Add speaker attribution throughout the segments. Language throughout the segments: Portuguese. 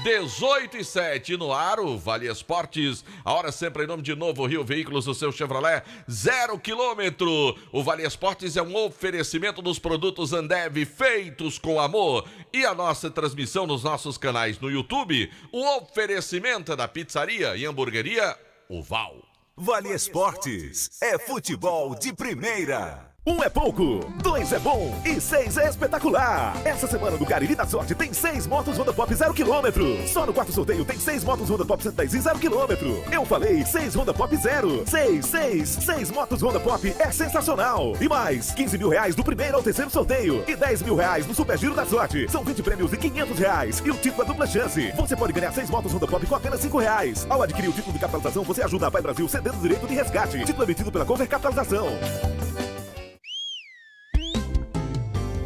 Speaker 1: 18h07 no ar, o Vale Esportes. A hora sempre em nome de Novo Rio Veículos, o seu Chevrolet 0 km. O Vale Esportes é um oferecimento dos produtos Ambev feitos com amor. E a nossa transmissão nos nossos canais no YouTube, o oferecimento da pizzaria e hamburgueria O Val.
Speaker 2: Vale Esportes é futebol de primeira.
Speaker 3: 1 é pouco, 2 é bom e 6 é espetacular. Essa semana do Cariri da Sorte tem 6 motos Honda Pop 0 km. Só no quarto sorteio tem 6 motos Honda Pop 110 0 km. Eu falei 6 Honda Pop 0. 6 motos Honda Pop é sensacional. E mais, 15 mil reais do primeiro ao terceiro sorteio. E 10 mil reais no Super Giro da Sorte. São 20 prêmios de 500 reais. E o título é dupla chance. Você pode ganhar 6 motos Honda Pop com apenas 5 reais. Ao adquirir o título de capitalização, você ajuda a Pai Brasil cedendo o direito de resgate. Título emitido pela Cover Capitalização.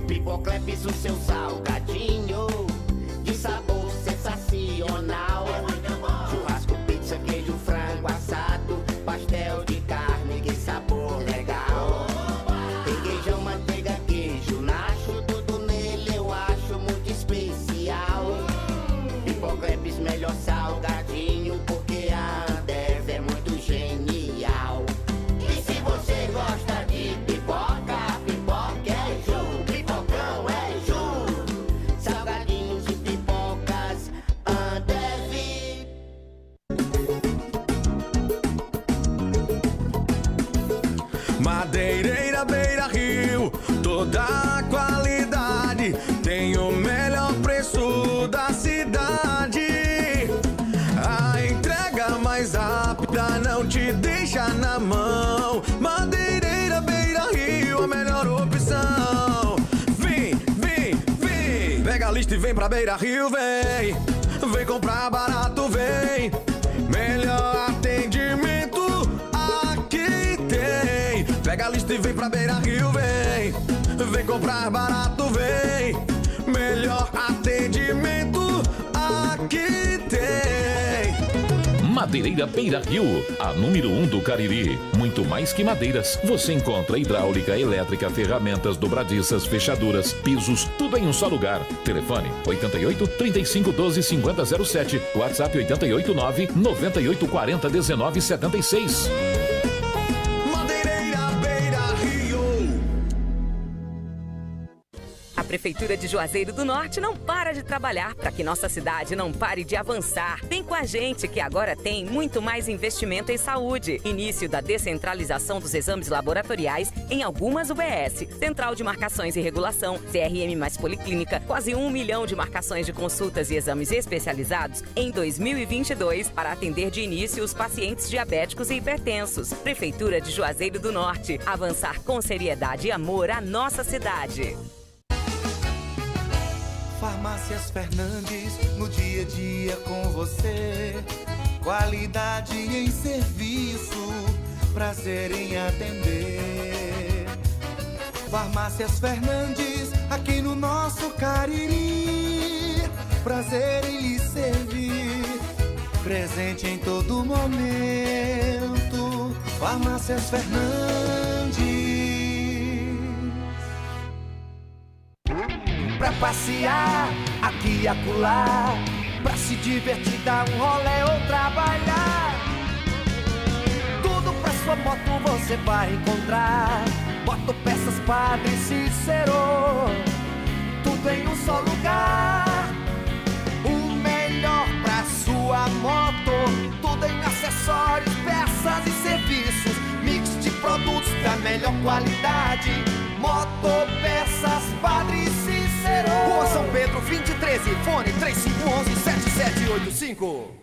Speaker 4: Pipocleps, o seu salgadinho de sabor sensacional. Churrasco, pizza, queijo, frango assado, pastel de carne, que sabor legal. Requeijão, manteiga, queijo, nacho, tudo nele eu acho muito especial. Pipocleps, melhor salgadinho, porque a Ambev é muito genial. E se você gosta de pipoca é Ju. Salgadinhos e pipocas Ambev.
Speaker 5: Madeireira Beira Rio, toda a qualidade, tem o melhor preço da cidade. A entrega mais rápida não te deixa na mão. Madeireira Beira Rio, a melhor opção. Vem, pega a lista e vem pra Beira Rio, vem. Vem comprar barato, vem. Melhor atendimento aqui tem. Pega a lista e vem pra Beira Rio, vem. Vem comprar barato, vem. Melhor atendimento aqui tem.
Speaker 6: Madeireira Beira Rio, a número 1 do Cariri. Muito mais que madeiras, você encontra hidráulica, elétrica, ferramentas, dobradiças, fechaduras, pisos, tudo em um só lugar. Telefone 88 35 12 50 07, WhatsApp 88 9 98 40 19 76.
Speaker 5: Madeireira Beira Rio.
Speaker 7: A Prefeitura de Juazeiro do Norte não para de trabalhar para que nossa cidade não pare de avançar. Vem com a gente que agora tem muito mais investimento em saúde. Início da descentralização dos exames laboratoriais em algumas UBS. Central de Marcações e Regulação, CRM mais Policlínica, quase 1 milhão de marcações de consultas e exames especializados em 2022 para atender de início os pacientes diabéticos e hipertensos. Prefeitura de Juazeiro do Norte. Avançar com seriedade e amor à nossa cidade.
Speaker 8: Farmácias Fernandes, no dia a dia com você. Qualidade em serviço, prazer em atender. Farmácias Fernandes, aqui no nosso Cariri. Prazer em lhe servir, presente em todo momento. Farmácias Fernandes. Pra passear, aqui e acolá, pra se divertir, dar um rolê ou trabalhar. Tudo pra sua moto você vai encontrar. Motopeças Padre Cícero, tudo em um só lugar. O melhor pra sua moto, tudo em acessórios, peças e serviços. Mix de produtos da melhor qualidade. Motopeças Padre Cícero, Rua São Pedro, 2013, fone 3511-7785.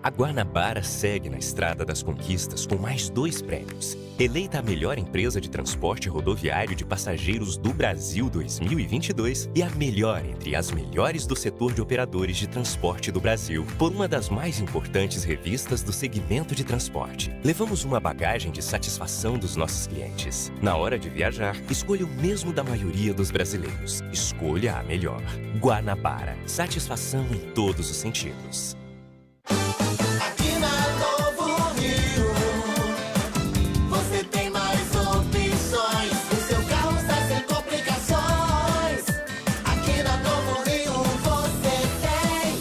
Speaker 9: A Guanabara segue na estrada das conquistas com mais 2 prêmios. Eleita a melhor empresa de transporte rodoviário de passageiros do Brasil 2022 e a melhor entre as melhores do setor de operadores de transporte do Brasil, por uma das mais importantes revistas do segmento de transporte. Levamos uma bagagem de satisfação dos nossos clientes. Na hora de viajar, escolha o mesmo da maioria dos brasileiros. Escolha a melhor. Guanabara. Satisfação em todos os sentidos.
Speaker 4: Aqui na Novo Rio, você tem mais opções. O seu carro está sem complicações. Aqui na Novo Rio você tem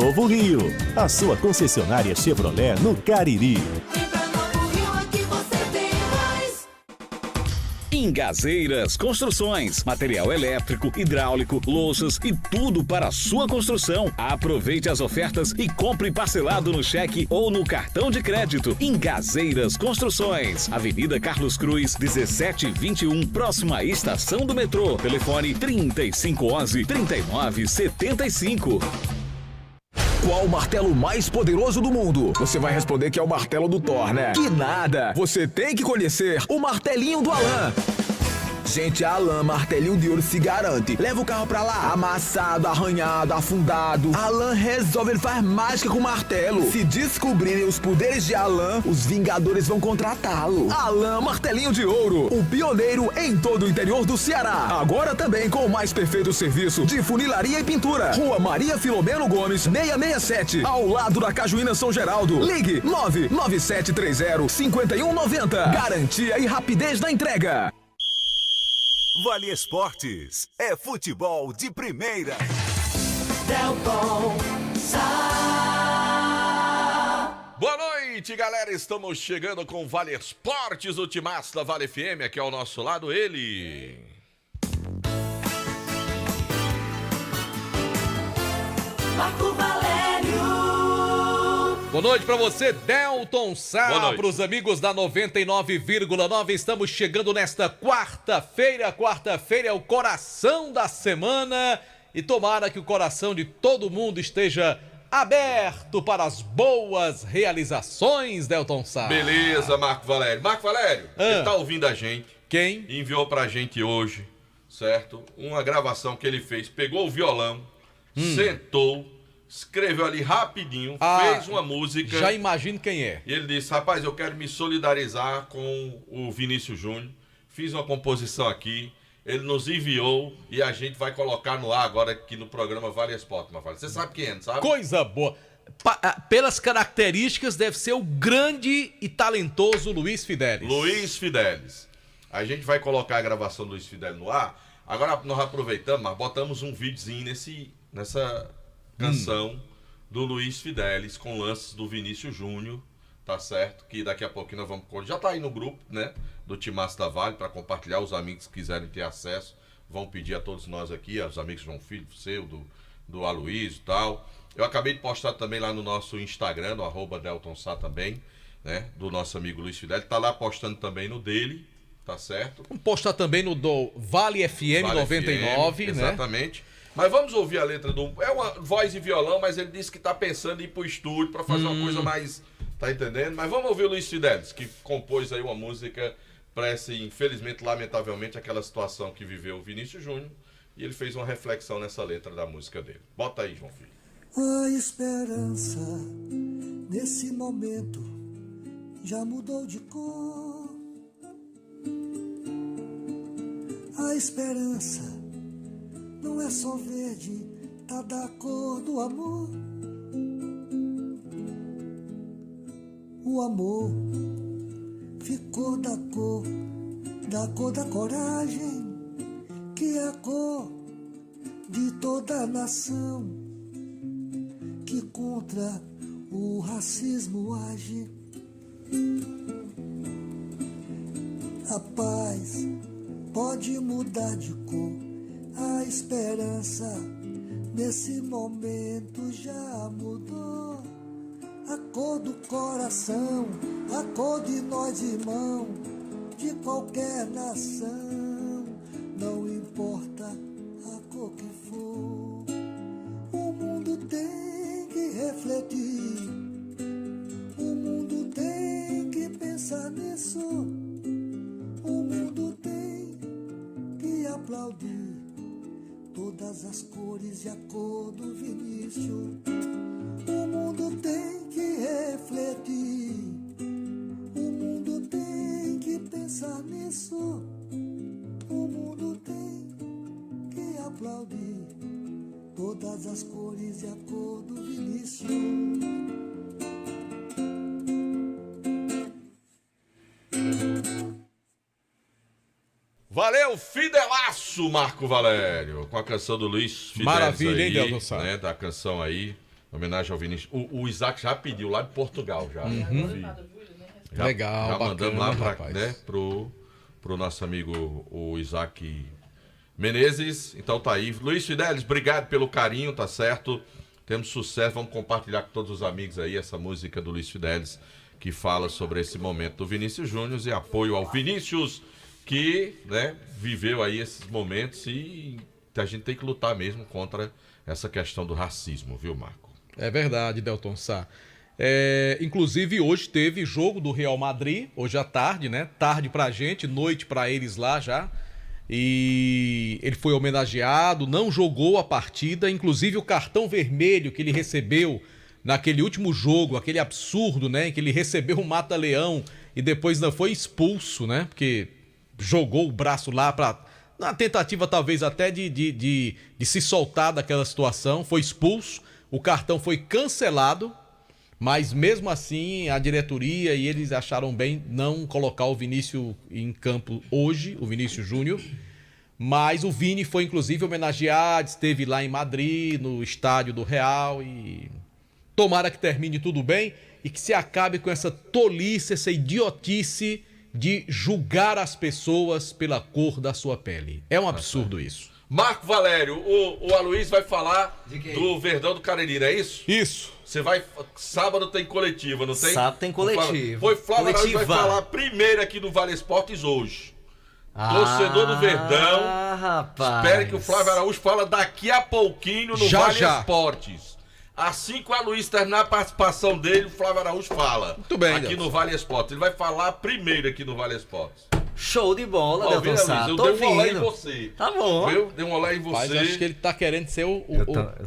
Speaker 3: Novo Rio, a sua concessionária Chevrolet no Cariri.
Speaker 10: Engazeiras Construções, material elétrico, hidráulico, louças e tudo para a sua construção. Aproveite as ofertas e compre parcelado no cheque ou no cartão de crédito. Engazeiras Construções, Avenida Carlos Cruz, 1721, próxima à estação do metrô. Telefone 3511-3975.
Speaker 5: Qual o martelo mais poderoso do mundo? Você vai responder que é o martelo do Thor, né? Que nada! Você tem que conhecer o martelinho do Alan. Gente, a Alan Martelinho de Ouro se garante. Leva o carro pra lá, amassado, arranhado, afundado. Alan resolve, ele faz mágica com o martelo. Se descobrirem os poderes de Alan, os Vingadores vão contratá-lo. Alan Martelinho de Ouro, o pioneiro em todo o interior do Ceará. Agora também com o mais perfeito serviço de funilaria e pintura. Rua Maria Filomeno Gomes, 667, ao lado da Cajuína São Geraldo. Ligue 99730-5190. Garantia e rapidez na entrega.
Speaker 2: Vale Esportes é futebol de primeira.
Speaker 8: Delton Sá.
Speaker 1: Boa noite, galera. Estamos chegando com Vale Esportes, o timaço da Vale FM. Aqui ao nosso lado, ele.
Speaker 8: Marco Valério.
Speaker 11: Boa noite pra você, Delton Sá, pros amigos da 99,9. Estamos chegando nesta quarta-feira. Quarta-feira é o coração da semana e tomara que o coração de todo mundo esteja aberto para as boas realizações, Delton Sá.
Speaker 1: Beleza, Marco Valério. Marco Valério, ele tá ouvindo a gente.
Speaker 11: Quem?
Speaker 1: Enviou pra gente hoje, certo? Uma gravação que ele fez. Pegou o violão, sentou, escreveu ali rapidinho, fez uma música.
Speaker 11: Já imagino quem é.
Speaker 1: E ele disse, rapaz, eu quero me solidarizar com o Vinícius Júnior. Fiz uma composição aqui, ele nos enviou e a gente vai colocar no ar agora aqui no programa Vale Esporte. Você sabe quem é, não sabe?
Speaker 11: Coisa boa. Pelas características, deve ser o grande e talentoso Luiz Fidelis.
Speaker 1: Luiz Fidelis. A gente vai colocar a gravação do Luiz Fidelis no ar. Agora nós aproveitamos, mas botamos um videozinho nessa canção do Luiz Fidelis com lances do Vinícius Júnior, tá certo? Que daqui a pouquinho nós vamos... Já tá aí no grupo, né? Do Timaço da Vale, para compartilhar. Os amigos que quiserem ter acesso, vão pedir a todos nós aqui, aos amigos João Filho, seu, do Aloysio e tal. Eu acabei de postar também lá no nosso Instagram, no @DeltonSá também, né? Do nosso amigo Luiz Fidelis. Tá lá postando também no dele, tá certo?
Speaker 11: Vamos postar também no do Vale FM
Speaker 1: Vale
Speaker 11: 99,
Speaker 1: FM,
Speaker 11: né?
Speaker 1: Exatamente. Mas vamos ouvir a letra do... É uma voz e violão, mas ele disse que tá pensando em ir pro estúdio pra fazer uma coisa mais... Tá entendendo? Mas vamos ouvir o Luiz Fidelis, que compôs aí uma música pra essa, infelizmente, lamentavelmente, aquela situação que viveu o Vinícius Júnior. E ele fez uma reflexão nessa letra da música dele. Bota aí, João Filho.
Speaker 8: A esperança, nesse momento, já mudou de cor. A esperança não é só verde, tá da cor do amor. O amor ficou da cor da coragem, que é a cor de toda a nação, que contra o racismo age. A paz pode mudar de cor. A esperança nesse momento já mudou. A cor do coração, a cor de nós irmãos, de qualquer nação. Não importa a cor que for, o mundo tem que refletir. O mundo tem que pensar nisso. O mundo tem que aplaudir todas as cores e a cor do Vinícius. O mundo tem que refletir. O mundo tem que pensar nisso. O mundo tem que aplaudir todas as cores e a cor do Vinícius.
Speaker 1: Valeu, Fidelaço, Marco Valério, com a canção do Luiz Fidelis.
Speaker 11: Maravilha,
Speaker 1: aí,
Speaker 11: hein, Delton Sá?
Speaker 1: né, da canção aí, Homenagem ao Vinícius. O Isaac já pediu lá de Portugal, já.
Speaker 11: Legal,
Speaker 1: já
Speaker 11: bacana,
Speaker 1: mandamos lá
Speaker 11: rapaz.
Speaker 1: né, pro nosso amigo, o Isaac Menezes. Então tá aí. Luiz Fidelis, obrigado pelo carinho, tá certo? Temos sucesso, vamos compartilhar com todos os amigos aí essa música do Luiz Fidelis, que fala sobre esse momento do Vinícius Júnior e apoio ao Vinícius, que, né, viveu aí esses momentos e a gente tem que lutar mesmo contra essa questão do racismo, viu, Marco?
Speaker 11: É verdade, Delton Sá. Inclusive, hoje teve jogo do Real Madrid, hoje à tarde, né? Tarde pra gente, noite pra eles lá já. E ele foi homenageado, não jogou a partida, inclusive o cartão vermelho que ele recebeu naquele último jogo, aquele absurdo, né? Que ele recebeu um mata-leão e depois não foi expulso, né? Porque jogou o braço lá na tentativa talvez até de se soltar daquela situação, foi expulso, o cartão foi cancelado, mas mesmo assim a diretoria e eles acharam bem não colocar o Vinícius em campo hoje, o Vinícius Júnior, mas o Vini foi inclusive homenageado, esteve lá em Madrid, no estádio do Real e tomara que termine tudo bem e que se acabe com essa tolice, essa idiotice de julgar as pessoas pela cor da sua pele. É um absurdo isso.
Speaker 1: Marco Valério, o Aloysio vai falar do Verdão do Cariri, não é isso?
Speaker 11: Isso.
Speaker 1: Você vai... Sábado tem coletiva, não tem?
Speaker 12: Sábado tem coletiva.
Speaker 1: Foi Flávio Araújo vai falar primeiro aqui no Vale Esportes hoje. Torcedor do Verdão.
Speaker 12: Rapaz.
Speaker 1: Espere que o Flávio Araújo fala daqui a pouquinho no Vale Esportes. Assim que o Aloysio terminar a participação dele, o Flávio Araújo fala.
Speaker 11: Muito bem,
Speaker 1: aqui no Vale Esportes. Ele vai falar primeiro aqui no Vale Esportes.
Speaker 12: Show de bola, Delton Sá.
Speaker 1: Eu
Speaker 12: Tô
Speaker 1: dei um olé em
Speaker 12: ouvindo.
Speaker 1: você.
Speaker 12: Tá bom.
Speaker 1: Viu? Dei um olé em você.
Speaker 11: Mas acho que ele tá querendo ser o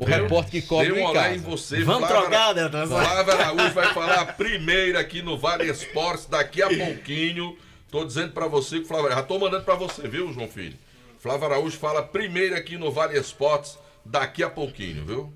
Speaker 11: repórter que cobre
Speaker 1: Dei um
Speaker 11: em
Speaker 1: olé
Speaker 11: casa.
Speaker 1: em você.
Speaker 12: Vamos trocar, Delton Sá.
Speaker 1: Flávio Araújo vai falar primeiro aqui no Vale Esportes, daqui a pouquinho. Tô dizendo pra você que o Flávio... Já tô mandando pra você, viu, João Filho? Flávio Araújo fala primeiro aqui no Vale Esportes, daqui a pouquinho, viu?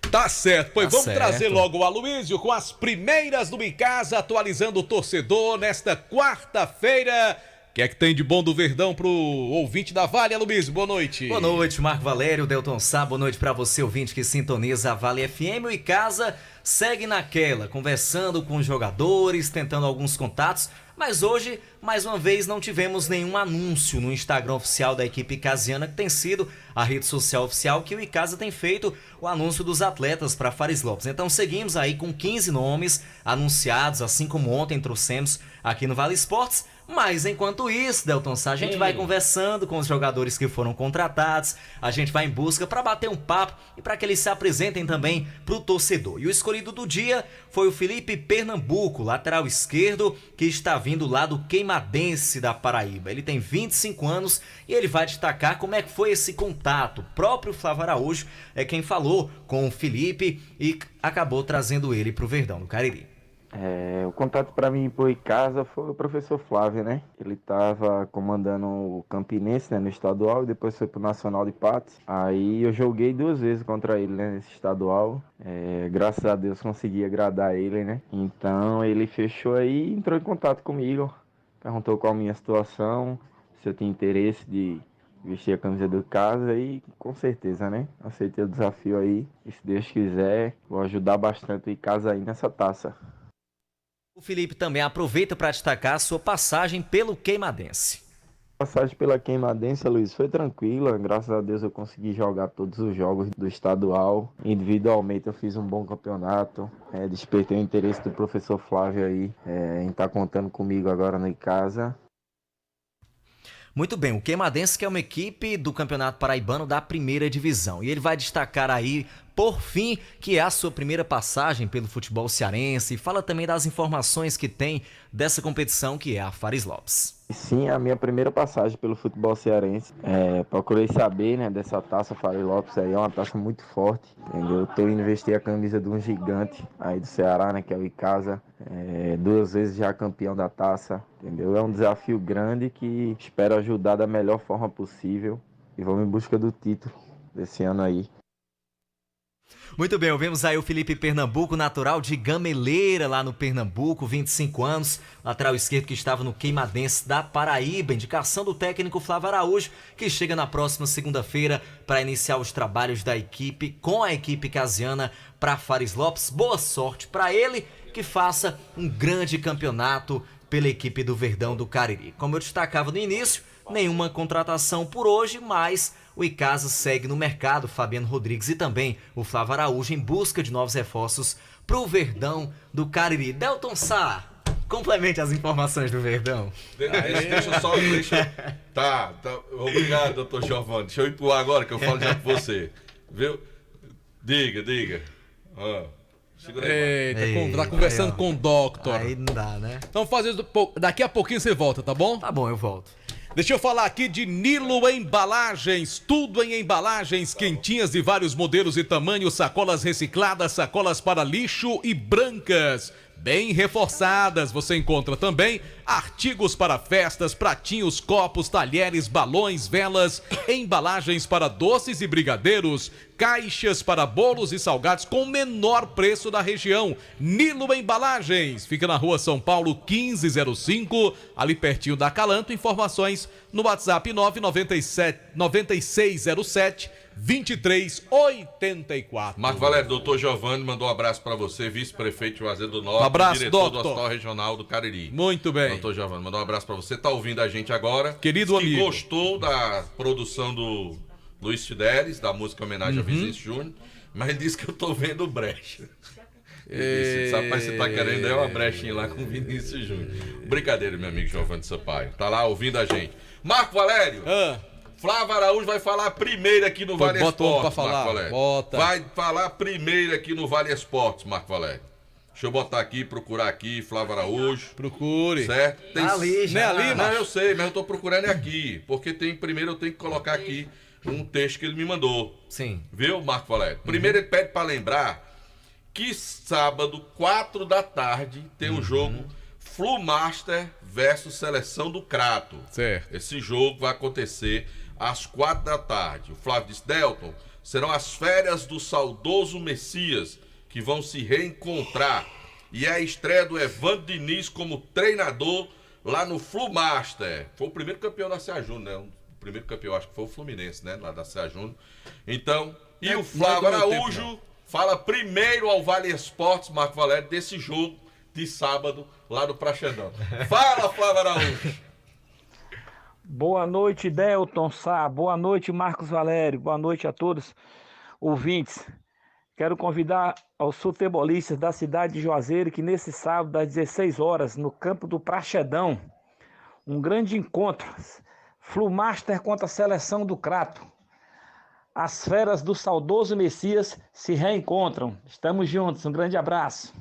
Speaker 11: Tá certo, pois vamos
Speaker 12: certo.
Speaker 11: trazer logo o Aloysio com as primeiras do Em Casa, atualizando o torcedor nesta quarta-feira. O que é que tem de bom do Verdão pro ouvinte da Vale, Aloysio? Boa noite.
Speaker 12: Boa noite, Marco Valério, Delton Sá. Boa noite pra você, ouvinte que sintoniza a Vale FM. O Em Casa segue naquela, conversando com os jogadores, tentando alguns contatos. Mas hoje, mais uma vez, não tivemos nenhum anúncio no Instagram oficial da equipe icasiana, que tem sido a rede social oficial que o Icasa tem feito o anúncio dos atletas para Fares Lopes. Então seguimos aí com 15 nomes anunciados, assim como ontem trouxemos aqui no Vale Esportes. Mas enquanto isso, Delton Sá, a gente vai conversando com os jogadores que foram contratados, a gente vai em busca para bater um papo e para que eles se apresentem também para o torcedor. E o escolhido do dia foi o Felipe Pernambuco, lateral esquerdo, que está vindo lá do Queimadense da Paraíba. Ele tem 25 anos e ele vai destacar como é que foi esse contato. O próprio Flávio Araújo é quem falou com o Felipe e acabou trazendo ele para o Verdão do Cariri.
Speaker 13: O contato para mim por casa foi o professor Flávio, né? Ele estava comandando o Campinense, né, no estadual, e depois foi pro Nacional de Patos. Aí eu joguei 2 vezes contra ele, né, nesse estadual. Graças a Deus consegui agradar ele, né? Então ele fechou aí e entrou em contato comigo. Perguntou qual a minha situação, se eu tinha interesse de vestir a camisa do casa e com certeza, né? Aceitei o desafio aí e se Deus quiser, vou ajudar bastante o Icasa aí nessa taça.
Speaker 12: O Felipe também aproveita para destacar a sua passagem pelo Queimadense.
Speaker 13: A passagem pela Queimadense, Luiz, foi tranquila. Graças a Deus eu consegui jogar todos os jogos do estadual. Individualmente eu fiz um bom campeonato. Despertei o interesse do professor Flávio aí em estar contando comigo agora no Icasa.
Speaker 12: Muito bem, o Queimadense que é uma equipe do Campeonato Paraibano da primeira divisão. E ele vai destacar aí, por fim, que é a sua primeira passagem pelo futebol cearense. E fala também das informações que tem dessa competição que é a Fares Lopes.
Speaker 13: Sim, a minha primeira passagem pelo futebol cearense. Procurei saber, né, dessa taça Fares Lopes aí, é uma taça muito forte, entendeu? Eu tô indo vestir a camisa de um gigante aí do Ceará, né, que é o Icasa. 2 vezes já campeão da taça, entendeu? É um desafio grande que espero ajudar da melhor forma possível e vamos em busca do título desse ano aí.
Speaker 12: Muito bem, ouvimos aí o Felipe Pernambuco, natural de Gameleira, lá no Pernambuco, 25 anos, lateral esquerdo que estava no Queimadense da Paraíba. Indicação do técnico Flávio Araújo, que chega na próxima segunda-feira para iniciar os trabalhos da equipe, com a equipe casiana, para Fares Lopes. Boa sorte para ele, que faça um grande campeonato pela equipe do Verdão do Cariri. Como eu destacava no início, nenhuma contratação por hoje, mas o Icasa segue no mercado, Fabiano Rodrigues e também o Flávio Araújo em busca de novos reforços para o Verdão do Cariri. Delton Sá, complemente as informações do Verdão.
Speaker 1: Tá. Obrigado, doutor Giovanni. Deixa eu ir pro ar agora que eu falo já com você. Viu? Diga. Segura aí.
Speaker 11: Tá conversando com o Doctor.
Speaker 12: Aí não dá, né?
Speaker 11: Então daqui a pouquinho você volta, tá bom?
Speaker 12: Tá bom, eu volto.
Speaker 11: Deixa eu falar aqui de Nilo Embalagens, tudo em embalagens quentinhas de vários modelos e tamanhos, sacolas recicladas, sacolas para lixo e brancas, bem reforçadas. Você encontra também artigos para festas, pratinhos, copos, talheres, balões, velas, embalagens para doces e brigadeiros, caixas para bolos e salgados com o menor preço da região. Nilo Embalagens, fica na rua São Paulo 1505, ali pertinho da Calanto. Informações no WhatsApp 99607-2384.
Speaker 1: Marco Valério, doutor Giovanni mandou um abraço pra você, vice-prefeito de Juazeiro do Norte,
Speaker 11: abraço,
Speaker 1: diretor
Speaker 11: doutor.
Speaker 1: do Hospital Regional do Cariri.
Speaker 11: Muito bem.
Speaker 1: Doutor Giovanni, mandou um abraço pra você, tá ouvindo a gente agora.
Speaker 11: Querido
Speaker 1: que
Speaker 11: amigo.
Speaker 1: Gostou da produção do Luiz Fidelis, da música em homenagem a Vinícius Júnior, mas ele disse que eu tô vendo brecha. Ele disse, rapaz, você tá querendo dar uma brechinha lá com o Vinícius Júnior. Brincadeira, meu amigo Giovanni Sampaio. Tá lá ouvindo a gente. Marco Valério, Flávio Araújo vai falar primeiro aqui no Vale Esportes,
Speaker 11: pra falar.
Speaker 1: Marco Valério.
Speaker 11: Bota.
Speaker 1: Vai falar primeiro aqui no Vale Esportes, Marco Valério. Deixa eu botar aqui, procurar aqui, Flávio Araújo.
Speaker 11: Procure.
Speaker 1: Certo? Tem...
Speaker 12: Ali, já.
Speaker 11: Não é ali,
Speaker 1: Não, eu sei, mas eu tô procurando aqui. Porque primeiro eu tenho que colocar aqui um texto que ele me mandou.
Speaker 12: Sim.
Speaker 1: Viu, Marco Valério? Primeiro ele pede pra lembrar que sábado, 4 da tarde, tem um jogo Flumaster versus Seleção do Crato.
Speaker 11: Certo.
Speaker 1: Esse jogo vai acontecer às 4 da tarde. O Flávio disse, Delton, serão as férias do saudoso Messias que vão se reencontrar. E é a estreia do Evandro Diniz como treinador lá no Flumaster. Foi o primeiro campeão da Serra Júnior, né? O primeiro campeão, acho que foi o Fluminense, né? Lá da Serra Júnior. Então, e o Flávio Araújo fala primeiro ao Vale Esportes, Marco Valério, desse jogo de sábado lá no Praxedão. Fala, Flávio Araújo!
Speaker 14: Boa noite, Delton Sá. Boa noite, Marcos Valério. Boa noite a todos ouvintes. Quero convidar aos futebolistas da cidade de Juazeiro que nesse sábado, às 16 horas, no campo do Praxedão, um grande encontro. Flumaster contra a Seleção do Crato. As feras do saudoso Messias se reencontram. Estamos juntos. Um grande abraço.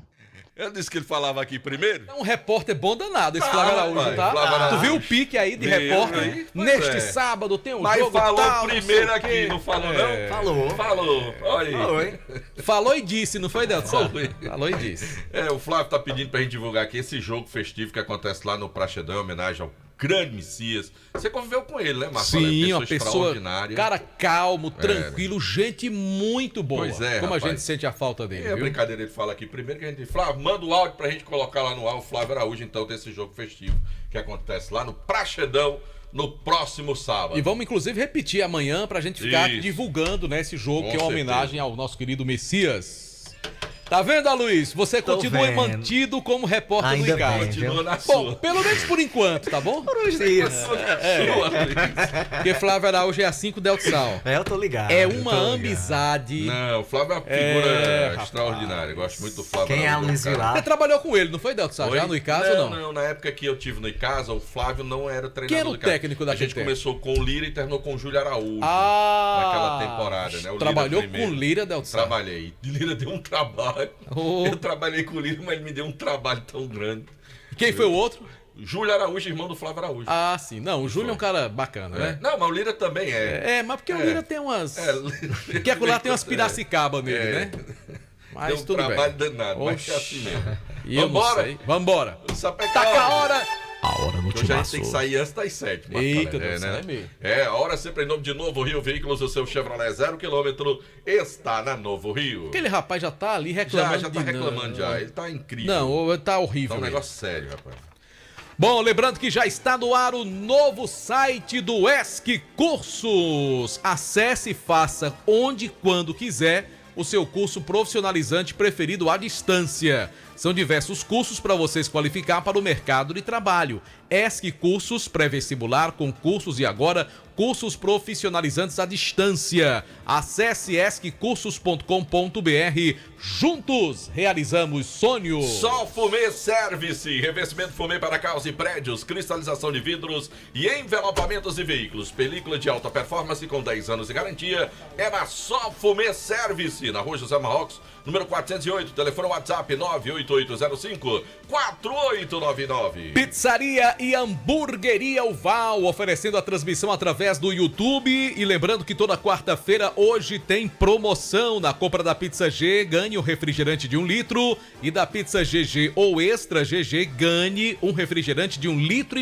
Speaker 1: Eu disse que ele falava aqui primeiro.
Speaker 11: É um repórter bom danado esse Flávio Araújo, tá?
Speaker 1: Flávio Araújo.
Speaker 11: Tu viu o pique aí de repórter?
Speaker 1: Aí,
Speaker 11: Neste sábado tem um
Speaker 1: mas
Speaker 11: jogo
Speaker 1: falou
Speaker 11: tal,
Speaker 1: primeiro
Speaker 11: não sei o
Speaker 1: aqui,
Speaker 11: quê.
Speaker 1: não falou não?
Speaker 12: Falou.
Speaker 1: Olha aí.
Speaker 12: Falou, hein?
Speaker 11: Falou e disse, não foi, Delton?
Speaker 1: Falou.
Speaker 11: Falou e disse.
Speaker 1: O Flávio tá pedindo pra gente divulgar aqui esse jogo festivo que acontece lá no Praxedão, em homenagem ao grande Messias. Você conviveu com ele, né, Marcos?
Speaker 11: Sim, uma pessoa,
Speaker 1: extraordinária.
Speaker 11: cara calmo, tranquilo, gente muito boa.
Speaker 1: Pois é,
Speaker 11: como
Speaker 1: rapaz.
Speaker 11: a gente sente a falta dele,
Speaker 1: É a
Speaker 11: viu?
Speaker 1: brincadeira, ele fala aqui primeiro que a gente... Flávio, manda o áudio pra gente colocar lá no ar o Flávio Araújo, então, desse jogo festivo que acontece lá no Praxedão, no próximo sábado.
Speaker 11: E vamos, inclusive, repetir amanhã pra gente ficar
Speaker 1: Isso.
Speaker 11: divulgando, né, esse jogo,
Speaker 1: Com
Speaker 11: que é uma
Speaker 1: certeza.
Speaker 11: homenagem ao nosso querido Messias. Tá vendo, Luiz? Você
Speaker 12: Tô
Speaker 11: continua
Speaker 12: vendo.
Speaker 11: mantido como repórter
Speaker 12: Ainda
Speaker 11: do Icasa.
Speaker 12: bem,
Speaker 1: Continua na
Speaker 11: Bom,
Speaker 1: sua.
Speaker 11: pelo menos por enquanto, tá bom?
Speaker 12: Por uns dias.
Speaker 1: Sua, Luiz.
Speaker 11: Porque Flávio Araújo é assim com o Delton Sal.
Speaker 12: Eu tô ligado.
Speaker 11: É
Speaker 12: eu
Speaker 11: uma
Speaker 12: tô ligado.
Speaker 11: amizade.
Speaker 1: Não, o Flávio é uma figura
Speaker 11: rapaz.
Speaker 1: extraordinária. Eu gosto muito do Flávio
Speaker 12: Quem é
Speaker 1: Araújo,
Speaker 12: Luiz
Speaker 1: cara.
Speaker 12: Vilar?
Speaker 11: Você trabalhou com ele, não foi, Delton Sal? Já no Icasa ou não?
Speaker 1: Não, na época que eu tive no Icasa, o Flávio não era treinador
Speaker 11: Quem era o
Speaker 1: do Icasa.
Speaker 11: técnico
Speaker 1: A
Speaker 11: daquele
Speaker 1: gente
Speaker 11: tempo?
Speaker 1: começou com o Lira e terminou com o Júlio Araújo.
Speaker 11: Ah!
Speaker 1: Naquela temporada, né? O Lira
Speaker 11: Trabalhou
Speaker 1: primeiro.
Speaker 11: com Lira, Delton Sal?
Speaker 1: Trabalhei. Lira deu um trabalho.
Speaker 11: Oh.
Speaker 1: Eu trabalhei com o Lira, mas ele me deu um trabalho tão grande.
Speaker 11: Quem foi o outro?
Speaker 1: Júlio Araújo, irmão do Flávio Araújo.
Speaker 11: Ah, sim. Não, o Júlio é um cara bacana, né?
Speaker 1: Não, mas o Lira também é.
Speaker 11: Mas porque o Lira tem umas... Que lá tem umas Piracicaba nele, né? Mas
Speaker 1: Deu um
Speaker 11: tudo
Speaker 1: trabalho
Speaker 11: bem.
Speaker 1: danado, mas é assim mesmo.
Speaker 11: E eu não
Speaker 1: Vambora?
Speaker 11: sei. Vambora.
Speaker 1: Sapecão.
Speaker 11: Taca a hora! A hora no
Speaker 1: Hoje a gente
Speaker 11: Timaço.
Speaker 1: tem que sair antes das 7.
Speaker 11: Eita, Deus, é mesmo.
Speaker 1: A hora sempre em nome de Novo Rio Veículos, o seu Chevrolet 0 km está na Novo Rio.
Speaker 11: Aquele rapaz já tá ali reclamando.
Speaker 1: Já tá reclamando já, ele tá incrível.
Speaker 11: Não, tá horrível.
Speaker 1: Tá um negócio sério, rapaz.
Speaker 11: Bom, lembrando que já está no ar o novo site do ESC Cursos. Acesse e faça onde e quando quiser o seu curso profissionalizante preferido à distância. São diversos cursos para você se qualificar para o mercado de trabalho. ESC Cursos, pré-vestibular, concursos e agora cursos profissionalizantes à distância. Acesse esccursos.com.br. Juntos realizamos sonhos.
Speaker 1: Só Fumê Service, revestimento fumê para carros e prédios, cristalização de vidros e envelopamentos de veículos. Película de alta performance com 10 anos de garantia. É na Só Fumê Service, na Rua José Marrocos, número 408, telefone WhatsApp 98805-4899.
Speaker 11: Pizzaria e Hamburgueria Oval, oferecendo a transmissão através do YouTube. E lembrando que toda quarta-feira hoje tem promoção. Na compra da Pizza G, ganhe um refrigerante de 1 litro. E da Pizza GG ou Extra GG, ganhe um refrigerante de 1,5 litro.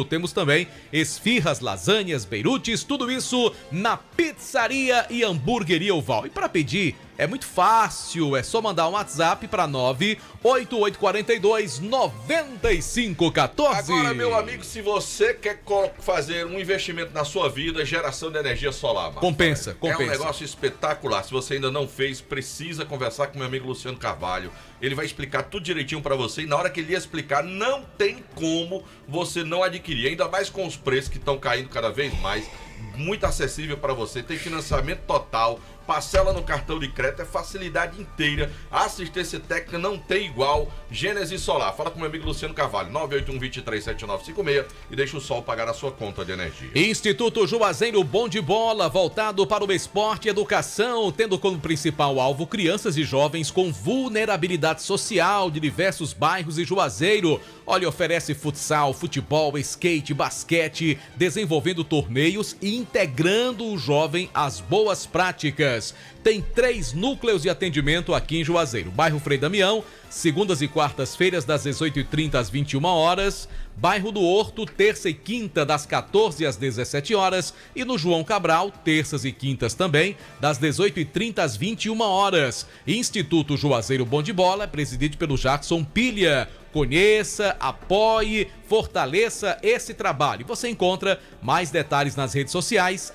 Speaker 11: Temos também esfirras, lasanhas, beirutes, tudo isso na Pizzaria e Hamburgueria Oval. E para pedir, é muito fácil, é só mandar um WhatsApp para 98842-9514.
Speaker 1: Agora, meu amigo, se você quer fazer um investimento na sua vida, geração de energia solar, Marcos,
Speaker 11: compensa.
Speaker 1: É um negócio espetacular. Se você ainda não fez, precisa conversar com meu amigo Luciano Carvalho. Ele vai explicar tudo direitinho para você e na hora que ele explicar, não tem como você não adquirir. Ainda mais com os preços que estão caindo cada vez mais. Muito acessível para você, tem financiamento total, parcela no cartão de crédito, é facilidade inteira, a assistência técnica não tem igual. Gênesis Solar, fala com meu amigo Luciano Carvalho, 981-237956 e deixa o sol pagar a sua conta de energia.
Speaker 11: Instituto Juazeiro Bom de Bola, voltado para o esporte e educação, tendo como principal alvo crianças e jovens com vulnerabilidade social de diversos bairros de Juazeiro. Olha, oferece futsal, futebol, skate, basquete, desenvolvendo torneios e integrando o jovem às boas práticas. Tem 3 núcleos de atendimento aqui em Juazeiro. Bairro Frei Damião, segundas e quartas-feiras das 18h30 às 21 horas. Bairro do Horto, terça e quinta das 14 às 17 horas. E no João Cabral, terças e quintas também, das 18h30 às 21 horas. Instituto Juazeiro Bom de Bola, presidido pelo Jackson Pilha. Conheça, apoie, fortaleça esse trabalho. Você encontra mais detalhes nas redes sociais,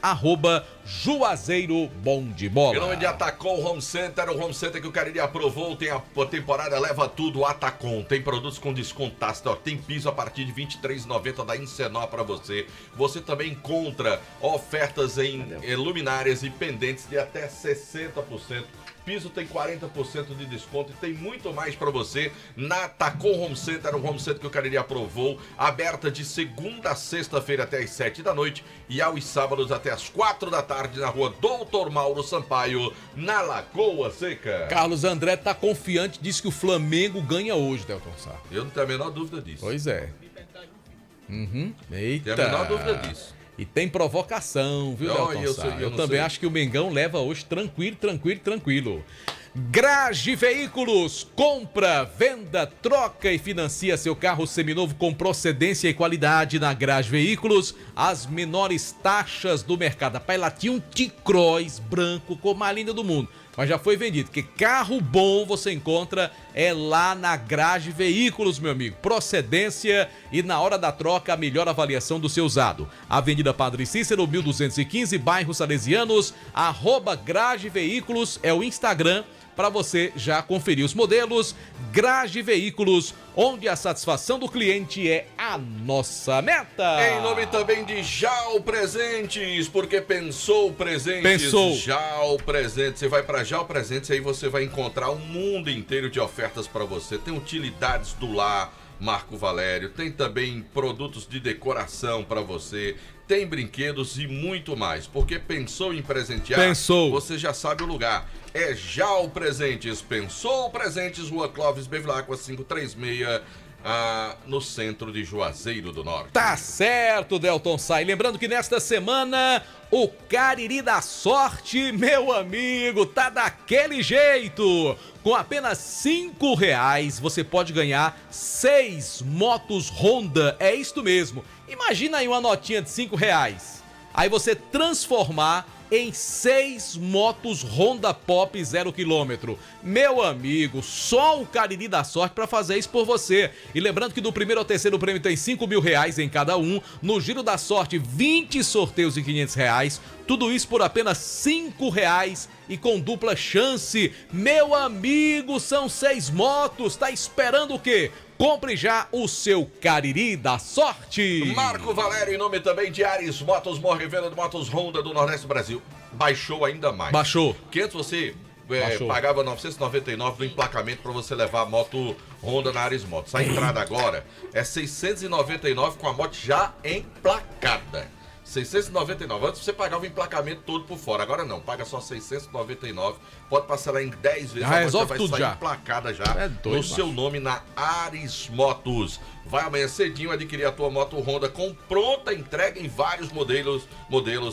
Speaker 11: @Juazeiro Bom de Bola.
Speaker 1: Em nome de Atacom Home Center, o Home Center que o Cariri aprovou, tem a temporada Leva Tudo Atacom. Tem produtos com descontaço, tem piso a partir de R$ 23,90 da Incenó para você. Você também encontra ofertas em luminárias e pendentes de até 60%. Piso tem 40% de desconto e tem muito mais para você na Tacom Home Center, o Home Center que o Cariri aprovou, aberta de segunda a sexta-feira até as 7 da noite e aos sábados até as 4 da tarde na rua Doutor Mauro Sampaio, na Lagoa Seca.
Speaker 11: Carlos André tá confiante, disse que o Flamengo ganha hoje, Delton Sá.
Speaker 1: Eu não tenho a menor dúvida disso.
Speaker 11: Pois é. Eita.
Speaker 1: Tenho a menor dúvida disso.
Speaker 11: E tem provocação, viu, Delton Sá? Eu também acho que o Mengão leva hoje tranquilo. Grage Veículos, compra, venda, troca e financia seu carro seminovo com procedência e qualidade na Grage Veículos, as menores taxas do mercado. Rapaz, lá tinha um T-Cross branco com a mais linda do mundo, mas já foi vendido, porque carro bom você encontra lá na Grage Veículos, meu amigo. Procedência e na hora da troca a melhor avaliação do seu usado. Avenida Padre Cícero, 1215, bairro Salesianos, @Grage Veículos é o Instagram para você já conferir os modelos. Grage Veículos, onde a satisfação do cliente é a nossa meta.
Speaker 1: Em nome também de Jau Presentes, porque pensou presentes.
Speaker 11: Pensou.
Speaker 1: Jau Presentes. Você vai para Jau Presentes e aí você vai encontrar um mundo inteiro de ofertas para você. Tem utilidades do lar, Marco Valério. Tem também produtos de decoração para você. Tem brinquedos e muito mais. Porque pensou em presentear?
Speaker 11: Pensou.
Speaker 1: Você já sabe o lugar. É Jau Presentes. Pensou Presentes, Rua Clóvis Bevilacqua 536. no centro de Juazeiro do Norte.
Speaker 11: Tá certo, Delton Sá. E lembrando que nesta semana o Cariri da Sorte, meu amigo, tá daquele jeito. Com apenas R$5 você pode ganhar 6 motos Honda. É isto mesmo. Imagina aí uma notinha de R$5. Aí você transformar em 6 motos Honda Pop 0 km. Meu amigo, só o Cariri da Sorte para fazer isso por você. E lembrando que do primeiro ao terceiro prêmio tem R$5.000 em cada um. No Giro da Sorte, 20 sorteios de R$500. Tudo isso por apenas R$5 e com dupla chance. Meu amigo, são 6 motos. Tá esperando o quê? Compre já o seu Cariri da Sorte.
Speaker 1: Marco Valério, em nome também de Ares Motos, maior revenda de motos Honda do Nordeste do Brasil. Baixou ainda mais.
Speaker 11: Baixou.
Speaker 1: Que antes você pagava R$999 do emplacamento para você levar a moto Honda na Ares Motos. A entrada agora é R$699 com a moto já emplacada. 699. Antes você pagava o emplacamento todo por fora. Agora não, paga só 699. Pode parcelar em 10 vezes.
Speaker 11: Resolve
Speaker 1: vai
Speaker 11: tudo
Speaker 1: sair
Speaker 11: já.
Speaker 1: Emplacada já no seu nome na Ares Motos. Vai amanhã cedinho adquirir a tua moto Honda com pronta entrega em vários modelos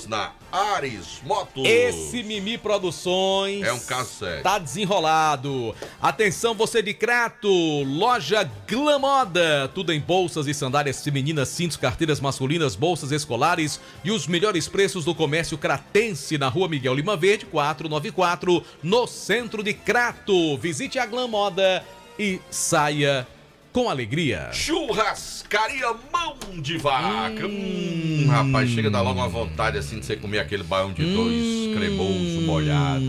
Speaker 1: na Ares Motos.
Speaker 11: Esse Mimi Produções
Speaker 1: é um caso sério.
Speaker 11: Tá desenrolado. Atenção você de Crato, loja Glamoda. Tudo em bolsas e sandálias femininas, cintos, carteiras masculinas, bolsas escolares e os melhores preços do comércio cratense na Rua Miguel Lima Verde, 494, no centro de Crato. Visite a Glamoda e saia com alegria.
Speaker 1: Churrascaria Mão de Vaca. Rapaz, chega a dar logo uma vontade assim de você comer aquele baião de dois cremoso, molhado.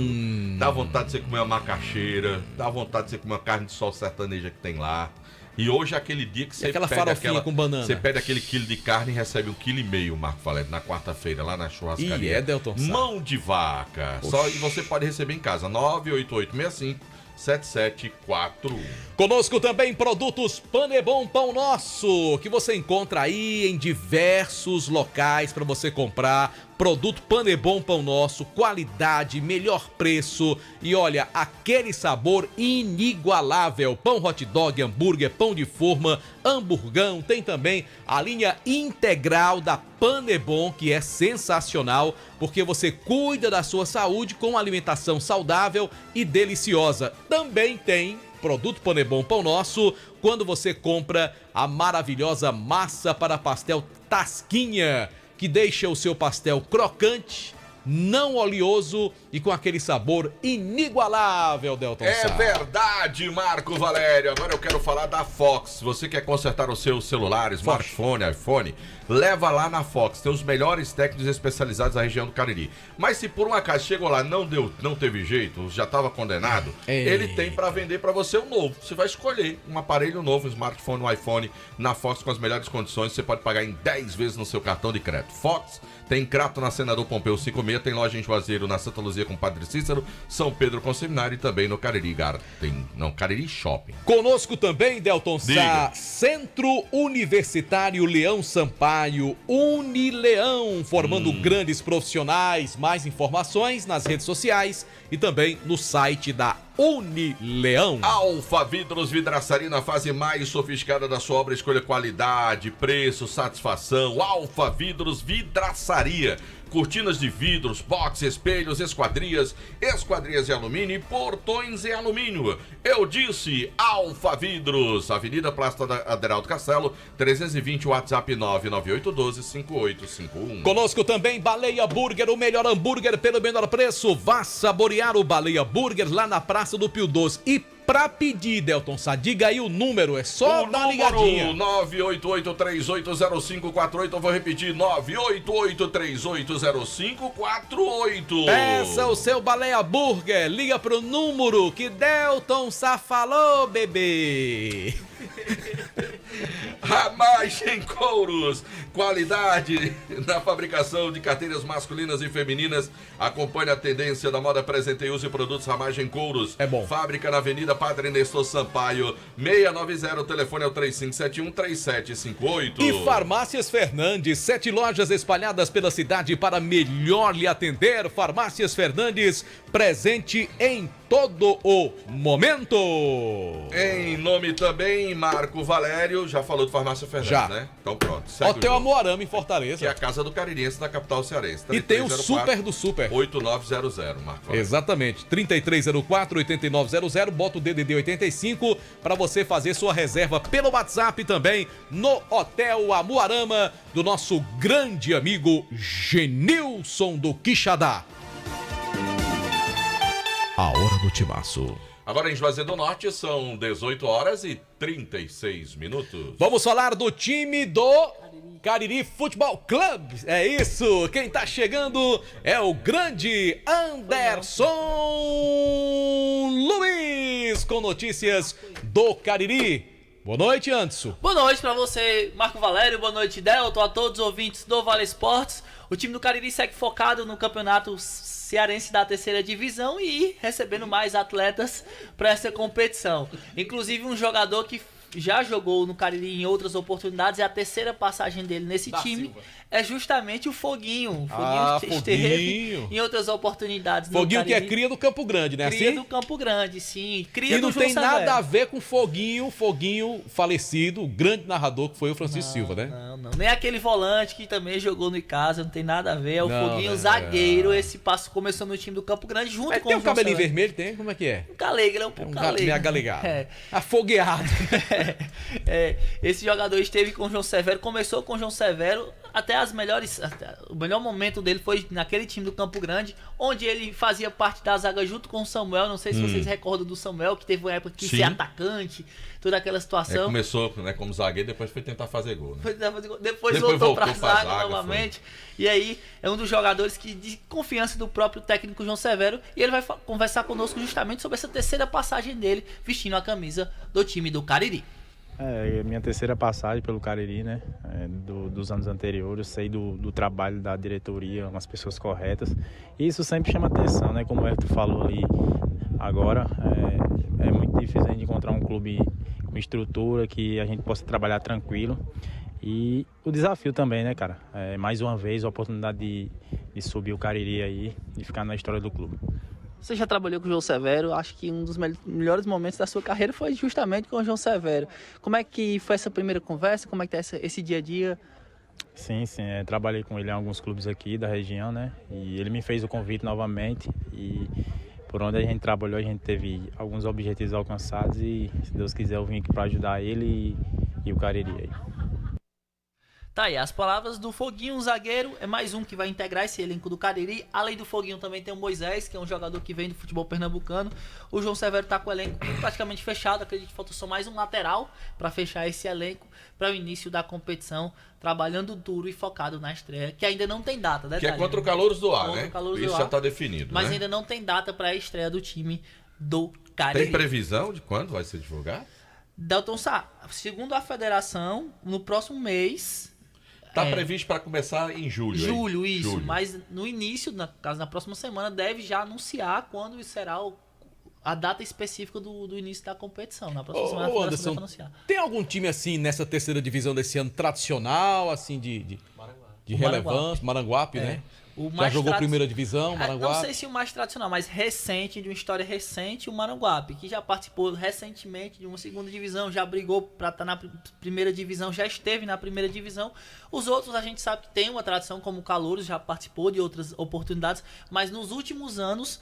Speaker 1: Dá vontade de você comer uma macaxeira. Dá vontade de você comer uma carne de sol sertaneja que tem lá. E hoje é aquele dia que você
Speaker 11: aquela
Speaker 1: pede
Speaker 11: farofinha com banana.
Speaker 1: Você pede aquele quilo de carne e recebe 1,5 kg, Marco Valério, na quarta-feira, lá na churrascaria.
Speaker 11: E é, Delton Sá.
Speaker 1: Mão de Vaca. Só, e você pode receber em casa. 98865-7741.
Speaker 11: Conosco também produtos Panebon Pão Nosso, que você encontra aí em diversos locais para você comprar. Produto Panebon Pão Nosso, qualidade, melhor preço e olha, aquele sabor inigualável. Pão hot dog, hambúrguer, pão de forma, hamburgão. Tem também a linha integral da Panebon, que é sensacional, porque você cuida da sua saúde com alimentação saudável e deliciosa. Também tem produto Panebon Pão Nosso quando você compra a maravilhosa massa para pastel Tasquinha, que deixa o seu pastel crocante, não oleoso e com aquele sabor inigualável, Delton Sá.
Speaker 1: É verdade, Marco Valério. Agora eu quero falar da Fox. Você quer consertar o seu celular, smartphone, iPhone? Leva lá na Fox. Tem os melhores técnicos especializados na região do Cariri. Mas se por um acaso chegou lá, não teve jeito, já estava condenado, ele tem para vender para você um novo. Você vai escolher um aparelho novo, um smartphone, um iPhone, na Fox com as melhores condições. Você pode pagar em 10 vezes no seu cartão de crédito. Fox tem Crato na Senador Pompeu 56, tem loja em Juazeiro na Santa Luzia com Padre Cícero, São Pedro com Seminário e também no Cariri Garden, Cariri Shopping.
Speaker 11: Conosco também, Delton Sá, Centro Universitário Leão Sampaio, Unileão, formando grandes profissionais. Mais informações nas redes sociais e também no site da Unileão.
Speaker 1: Alfa Vidros Vidraçaria, na fase mais sofisticada da sua obra, escolha qualidade, preço, satisfação. Alfa Vidros Vidraçaria. Cortinas de vidros, box, espelhos, esquadrias de alumínio e portões em alumínio. Eu disse Alfa Vidros, Avenida Praça Aderaldo Castelo, 320, WhatsApp 998125851.
Speaker 11: Conosco também Baleia Burger, o melhor hambúrguer pelo menor preço. Vá saborear o Baleia Burger lá na Praça do Pio 12. E pra pedir, Delton Sá, diga aí o número, é só dar uma ligadinha.
Speaker 1: 988380548, eu vou repetir, 988380548.
Speaker 11: Peça o seu Baleia Burger, liga pro número que Delton Sá falou, bebê.
Speaker 1: Ramagem Couros, qualidade na fabricação de carteiras masculinas e femininas. Acompanhe a tendência da moda, presente e use produtos Ramagem Couros.
Speaker 11: É bom.
Speaker 1: Fábrica na Avenida Padre Nestor Sampaio, 690, o telefone é o 3571-3758.
Speaker 11: E Farmácias Fernandes, 7 lojas espalhadas pela cidade para melhor lhe atender. Farmácias Fernandes, presente em todo o momento.
Speaker 1: Em nome também, Marco Valério, já falou de Farmácia Fernandes,
Speaker 11: Já.
Speaker 1: né? Então pronto.
Speaker 11: Hotel Amoarama em Fortaleza.
Speaker 1: Que é a casa do Carirense na capital cearense.
Speaker 11: E tem o Super do Super.
Speaker 1: 8900, Marco Valério.
Speaker 11: Exatamente, 3304-8900, bota o DDD 85 para você fazer sua reserva pelo WhatsApp também no Hotel Amoarama do nosso grande amigo Genilson do Quixadá. A hora do timaço.
Speaker 1: Agora em Juazeiro do Norte são 18 horas e 36 minutos.
Speaker 11: Vamos falar do time do Cariri Futebol Clube. É isso, quem tá chegando é o grande Anderson Luiz com notícias do Cariri. Boa noite, Anderson.
Speaker 15: Boa noite pra você, Marco Valério. Boa noite, Delton, a todos os ouvintes do Vale Esportes. O time do Cariri segue focado no campeonato cearense da terceira divisão e recebendo mais atletas para essa competição. Inclusive um jogador que já jogou no Cariri em outras oportunidades, e a terceira passagem dele nesse time é justamente o Foguinho. O Foguinho esteve em outras oportunidades no
Speaker 11: Foguinho
Speaker 15: Cariri.
Speaker 11: Que é cria do Campo Grande, né?
Speaker 15: Cria
Speaker 11: assim?
Speaker 15: do Campo Grande, sim. Cria
Speaker 11: e não
Speaker 15: do João
Speaker 11: tem nada
Speaker 15: Severo.
Speaker 11: a ver com Foguinho falecido, o grande narrador que foi o Francisco Silva, né?
Speaker 15: Não. Nem aquele volante que também jogou no Icasa, não tem nada a ver. É o
Speaker 11: Não,
Speaker 15: Foguinho
Speaker 11: né?
Speaker 15: Esse passo começou no time do Campo Grande junto com
Speaker 11: Tem
Speaker 15: o
Speaker 11: um
Speaker 15: João
Speaker 11: cabelinho
Speaker 15: Severo.
Speaker 11: vermelho, tem? Como é que é?
Speaker 15: Um galega, ele é um pouco galega.
Speaker 11: Meio galegado.
Speaker 15: É.
Speaker 11: Afogueado.
Speaker 15: Esse jogador esteve com o João Severo, começou com o João Severo, o melhor momento dele foi naquele time do Campo Grande, onde ele fazia parte da zaga junto com o Samuel. Não sei se vocês recordam do Samuel, que teve uma época que ser atacante, toda aquela situação.
Speaker 1: Começou, né, como zagueiro, depois foi tentar fazer gol, né?
Speaker 15: Depois voltou pra zaga novamente. E aí é um dos jogadores de confiança do próprio técnico João Severo, e ele vai conversar conosco justamente sobre essa terceira passagem dele vestindo a camisa do time do Cariri.
Speaker 16: Minha terceira passagem pelo Cariri, né? Dos anos anteriores, sei do trabalho da diretoria, umas pessoas corretas. E isso sempre chama atenção, né? Como o Everton falou ali agora, é muito difícil a gente encontrar um clube com estrutura, que a gente possa trabalhar tranquilo. E o desafio também, né, cara? Mais uma vez a oportunidade de subir o Cariri aí e ficar na história do clube.
Speaker 15: Você já trabalhou com o João Severo, acho que um dos melhores momentos da sua carreira foi justamente com o João Severo. Como é que foi essa primeira conversa? Como é que tá esse dia a dia?
Speaker 16: Sim, trabalhei com ele em alguns clubes aqui da região, né? E ele me fez o convite novamente e por onde a gente trabalhou, a gente teve alguns objetivos alcançados e, se Deus quiser, eu vim aqui para ajudar ele e o Cariri aí.
Speaker 15: Tá aí, as palavras do Foguinho, zagueiro, é mais um que vai integrar esse elenco do Cariri. Além do Foguinho também tem o Moisés, que é um jogador que vem do futebol pernambucano. O João Severo tá com o elenco praticamente fechado, acredito que falta só mais um lateral para fechar esse elenco para o início da competição, trabalhando duro e focado na estreia, que ainda não tem data, né?
Speaker 1: Que é contra o Calouros do Ar, né?
Speaker 15: Isso
Speaker 1: já tá definido,
Speaker 15: mas
Speaker 1: né?
Speaker 15: ainda não tem data para a estreia do time do Cariri.
Speaker 1: Tem previsão de quando vai ser divulgado?
Speaker 15: Delton Sá, segundo a federação, no próximo mês...
Speaker 1: Tá previsto para começar em julho.
Speaker 15: Julho, isso. Julho. Mas no início, na próxima semana, deve já anunciar quando será a data específica do início da competição. Na próxima semana a
Speaker 11: Anderson,
Speaker 15: vai anunciar.
Speaker 11: Tem algum time assim nessa terceira divisão desse ano tradicional, assim, de relevância? Maranguape, né? Já jogou primeira divisão, Maranguape?
Speaker 15: Não sei se o mais tradicional, mas recente, de uma história recente, o Maranguape, que já participou recentemente de uma segunda divisão, já brigou para estar na primeira divisão, já esteve na primeira divisão. Os outros a gente sabe que tem uma tradição, como o Calouros, já participou de outras oportunidades, mas nos últimos anos,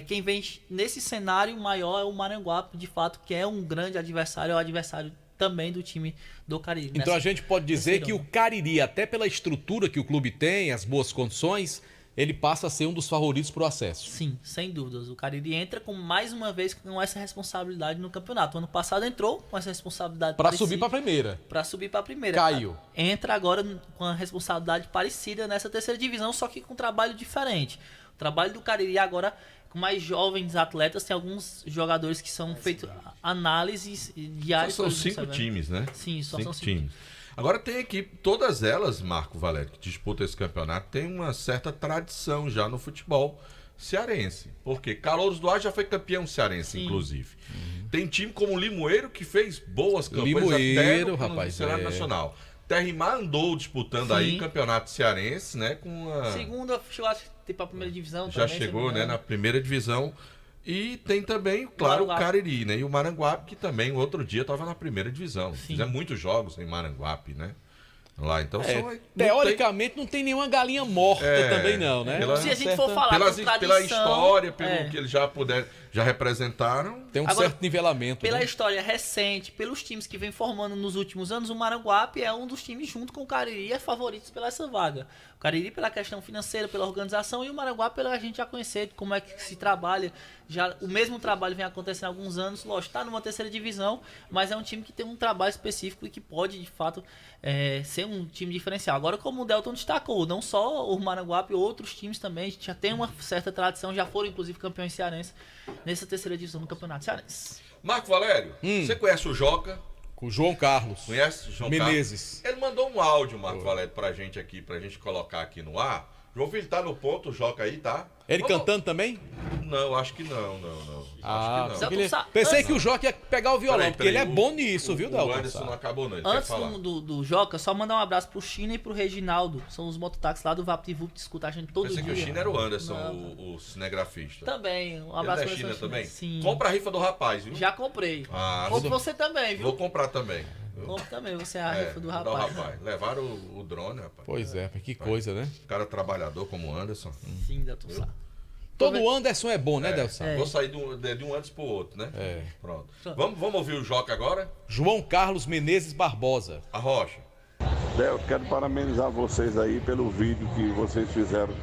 Speaker 15: quem vem nesse cenário maior é o Maranguape, de fato, que é um grande adversário, é o adversário também do time do Cariri.
Speaker 11: Então a gente pode dizer que o Cariri, até pela estrutura que o clube tem, as boas condições, ele passa a ser um dos favoritos para o acesso.
Speaker 15: Sim, sem dúvidas. O Cariri entra mais uma vez com essa responsabilidade no campeonato. O ano passado entrou com essa responsabilidade
Speaker 11: para subir para a primeira.
Speaker 15: Para subir para a primeira.
Speaker 11: Caiu.
Speaker 15: Entra agora com a responsabilidade parecida nessa terceira divisão, só que com um trabalho diferente. O trabalho do Cariri agora, com mais jovens atletas, tem alguns jogadores que são feitos análises diárias.
Speaker 1: São 5 times, né?
Speaker 15: Sim, só
Speaker 1: 5
Speaker 15: são 5
Speaker 1: times. Agora tem equipe, todas elas, Marco Valério, que disputam esse campeonato, tem uma certa tradição já no futebol cearense. Porque Calouros do Ar já foi campeão cearense, inclusive. Tem time como o Limoeiro, que fez boas campanhas até no cenário nacional. Terrimar andou disputando aí campeonato cearense, né? Com a
Speaker 15: segunda, chegou a ter para a primeira divisão.
Speaker 1: Já chegou, né? Na primeira divisão E tem também, claro, o
Speaker 15: Maranguape.
Speaker 1: Cariri, né? E o Maranguape, que também, outro dia, estava na primeira divisão. Fizemos muitos jogos em Maranguape, né? Lá, então
Speaker 11: teoricamente não tem nenhuma galinha morta também não, né?
Speaker 15: Se a gente for falar
Speaker 1: pela história, pelo que eles já representaram,
Speaker 11: tem um certo nivelamento.
Speaker 15: Pela história recente, pelos times que vem formando nos últimos anos, o Maranguape é um dos times, junto com o Cariri, favoritos pela essa vaga. O Cariri pela questão financeira, pela organização, e o Maranguape pela gente já conhecer como é que se trabalha. Já, o mesmo trabalho vem acontecendo há alguns anos, lógico, está numa terceira divisão, mas é um time que tem um trabalho específico e que pode, de fato, ser um time diferencial. Agora, como o Delton destacou, não só o Maranguape, outros times também já tem uma certa tradição, já foram inclusive campeões cearenses nessa terceira divisão do Campeonato Cearense.
Speaker 1: Marco Valério, você conhece o Joca?
Speaker 11: O João Carlos.
Speaker 1: Conhece o João
Speaker 11: Menezes.
Speaker 1: Carlos? Ele mandou um áudio, Marco Valério, pra gente aqui, pra gente colocar aqui no ar. João Filho, tá no ponto, o Joca aí, tá?
Speaker 11: Ele cantando também?
Speaker 1: Não, acho que não. Acho que não.
Speaker 11: Pensei que o Joca ia pegar o violão, porque ele é bom nisso, viu, Delton?
Speaker 1: O Anderson não acabou não, ele
Speaker 15: Antes
Speaker 1: quer falar.
Speaker 15: do Joca, só mandar um abraço pro China e pro Reginaldo. São os mototáxis lá do VaptVup que escutam a gente todo dia.
Speaker 1: Pensei que o China era o Anderson, o cinegrafista.
Speaker 15: Também, um abraço
Speaker 1: pra China
Speaker 15: China
Speaker 1: também?
Speaker 15: Sim.
Speaker 1: Compra a rifa do rapaz, viu?
Speaker 15: Já comprei.
Speaker 1: Compre
Speaker 15: você também, viu?
Speaker 1: Vou comprar também.
Speaker 15: Compre também, você é a rifa do rapaz.
Speaker 1: Levaram o drone, rapaz.
Speaker 11: Pois é, que coisa, né?
Speaker 1: Cara trabalhador como o Anderson.
Speaker 15: Sim, Delton Sá.
Speaker 11: Todo Anderson é bom, né, Delson?
Speaker 1: Vou sair de um Anderson pro outro, né? Pronto. Vamos ouvir o Joca agora?
Speaker 11: João Carlos Menezes Barbosa.
Speaker 1: A Rocha.
Speaker 17: Eu quero parabenizar vocês aí pelo vídeo que vocês fizeram,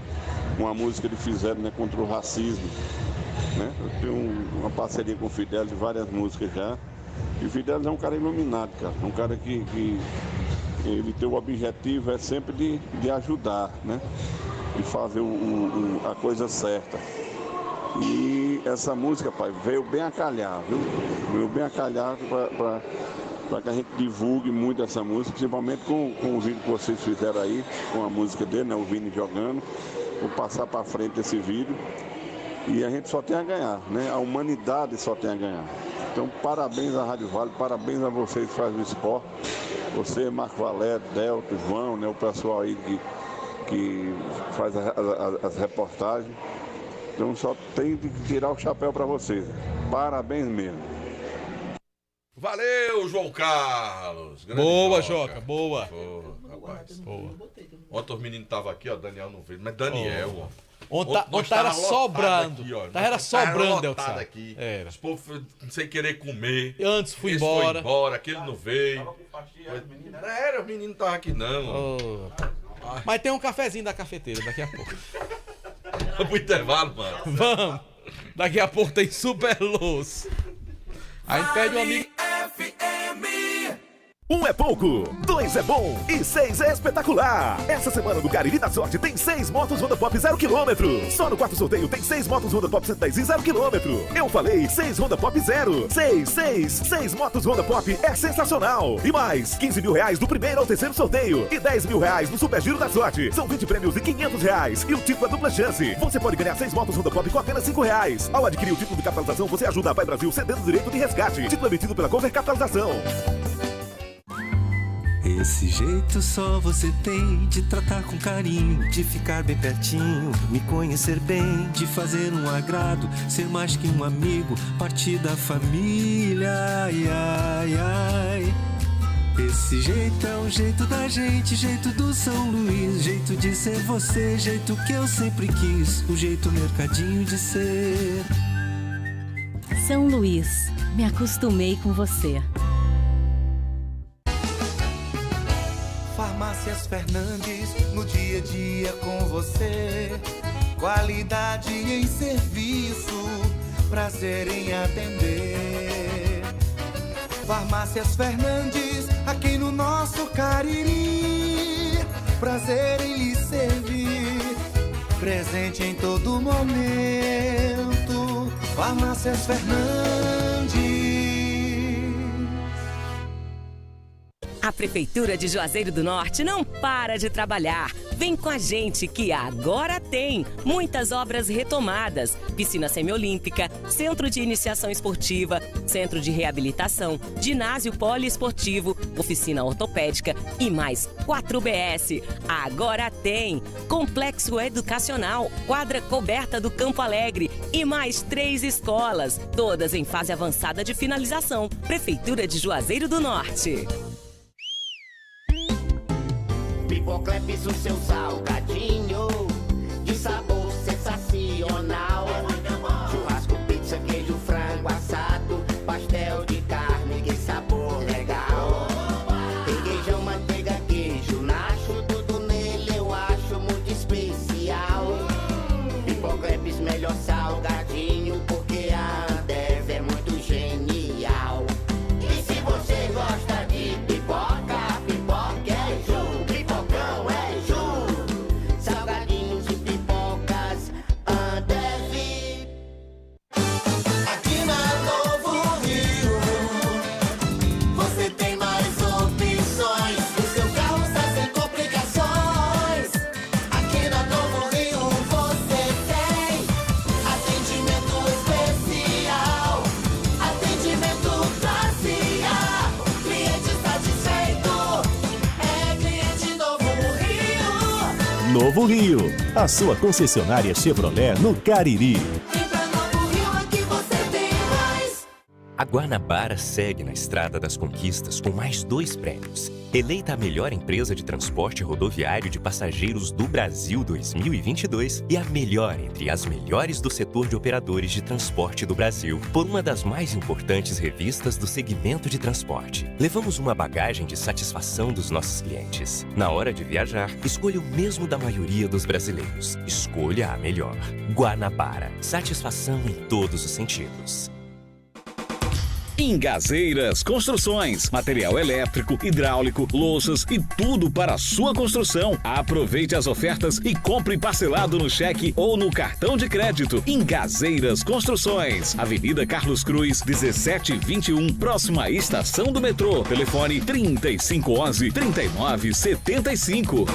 Speaker 17: uma música que fizeram, né, contra o racismo. Né? Eu tenho uma parceria com o Fidelis de várias músicas já. E o Fidelis é um cara iluminado, cara. Um cara que ele tem o objetivo sempre de ajudar, né? De fazer a coisa certa. E essa música, pai, veio bem a calhar, viu? Veio bem a calhar para que a gente divulgue muito essa música, principalmente com o vídeo que vocês fizeram aí, com a música dele, né? O Vini jogando. Vou passar para frente esse vídeo. E a gente só tem a ganhar, né? A humanidade só tem a ganhar. Então, parabéns à Rádio Vale, parabéns a vocês que fazem o esporte. Você, Marco Valério, Delton, João, né? O pessoal aí que faz as reportagens. Então, só tem que tirar o chapéu para vocês. Parabéns mesmo.
Speaker 1: Valeu, João Carlos.
Speaker 11: Boa, Joca, boa.
Speaker 1: Rapaz. Boa. Ontem os meninos estavam aqui, ó, Daniel não veio, mas Daniel, ó.
Speaker 11: Ontem era sobrando. Era sobrando,
Speaker 1: Delton. Aqui. Os povos sem querer comer.
Speaker 11: Antes foi embora.
Speaker 1: Aquele não veio. Os meninos estavam aqui não.
Speaker 11: Mas tem um cafezinho da cafeteira daqui a pouco.
Speaker 1: Vamos pro intervalo, mano.
Speaker 11: Vamos. Daqui a pouco tem Super Luz. Aí pede um amigo.
Speaker 3: Um é pouco, 2 é bom e 6 é espetacular. Essa semana do Cariri da Sorte tem 6 motos Honda Pop 0 km. Só no quarto sorteio tem 6 motos Honda Pop 110 e 0 km. Eu falei 6 Honda Pop 0. 6 motos Honda Pop é sensacional. E mais, 15 mil reais do primeiro ao terceiro sorteio. E 10 mil reais no Super Giro da Sorte. São 20 prêmios de 500 reais. E o título é dupla chance. Você pode ganhar 6 motos Honda Pop com apenas 5 reais. Ao adquirir o título de capitalização, você ajuda a Pai Brasil cedendo o direito de resgate. Título emitido pela Cover Capitalização.
Speaker 18: Esse jeito só você tem de tratar com carinho, de ficar bem pertinho, me conhecer bem, de fazer um agrado, ser mais que um amigo, partir da família, ai, ai, ai. Esse jeito é o jeito da gente, jeito do São Luís, jeito de ser você, jeito que eu sempre quis, o jeito mercadinho de ser.
Speaker 19: São Luís, me acostumei com você.
Speaker 8: Farmácias Fernandes, no dia a dia com você. Qualidade em serviço, prazer em atender. Farmácias Fernandes, aqui no nosso Cariri. Prazer em lhe servir, presente em todo momento. Farmácias Fernandes.
Speaker 7: A Prefeitura de Juazeiro do Norte não para de trabalhar. Vem com a gente que agora tem muitas obras retomadas, piscina semiolímpica, centro de iniciação esportiva, centro de reabilitação, ginásio poliesportivo, oficina ortopédica e mais 4 BS. Agora tem complexo educacional, quadra coberta do Campo Alegre e mais 3 escolas, todas em fase avançada de finalização. Prefeitura de Juazeiro do Norte.
Speaker 4: Pipocleps, o seu salgadinho de sabor sensacional. Churrasco, pizza, queijo, frango assado, pastel de carne, que sabor legal. Requeijão, manteiga, queijo, nacho, tudo nele eu acho muito especial. Pipocleps, melhor salgadinho, porque a Ambev é muito genial. E se você gosta de pipoca, pipoca é Ju, pipocão é Ju. Salgadinhos e pipocas, Ambev.
Speaker 8: Aqui na Novo Rio, você tem mais opções. O seu carro está sem complicações. Aqui na Novo Rio você tem atendimento especial, atendimento classe A. Cliente satisfeito é cliente Novo Rio.
Speaker 3: Novo Rio, a sua concessionária Chevrolet no Cariri.
Speaker 8: Vem pra Novo Rio, aqui você tem mais.
Speaker 9: A Guanabara segue na estrada das conquistas com mais 2 prêmios. Eleita a melhor empresa de transporte rodoviário de passageiros do Brasil 2022 e a melhor entre as melhores do setor de operadores de transporte do Brasil, por uma das mais importantes revistas do segmento de transporte. Levamos uma bagagem de satisfação dos nossos clientes. Na hora de viajar, escolha o mesmo da maioria dos brasileiros. Escolha a melhor. Guanabara. Satisfação em todos os sentidos.
Speaker 10: Ingazeiras Construções, material elétrico, hidráulico, louças e tudo para a sua construção. Aproveite as ofertas e compre parcelado no cheque ou no cartão de crédito. Ingazeiras Construções, Avenida Carlos Cruz, 1721, próxima à estação do metrô. Telefone 3511-3975.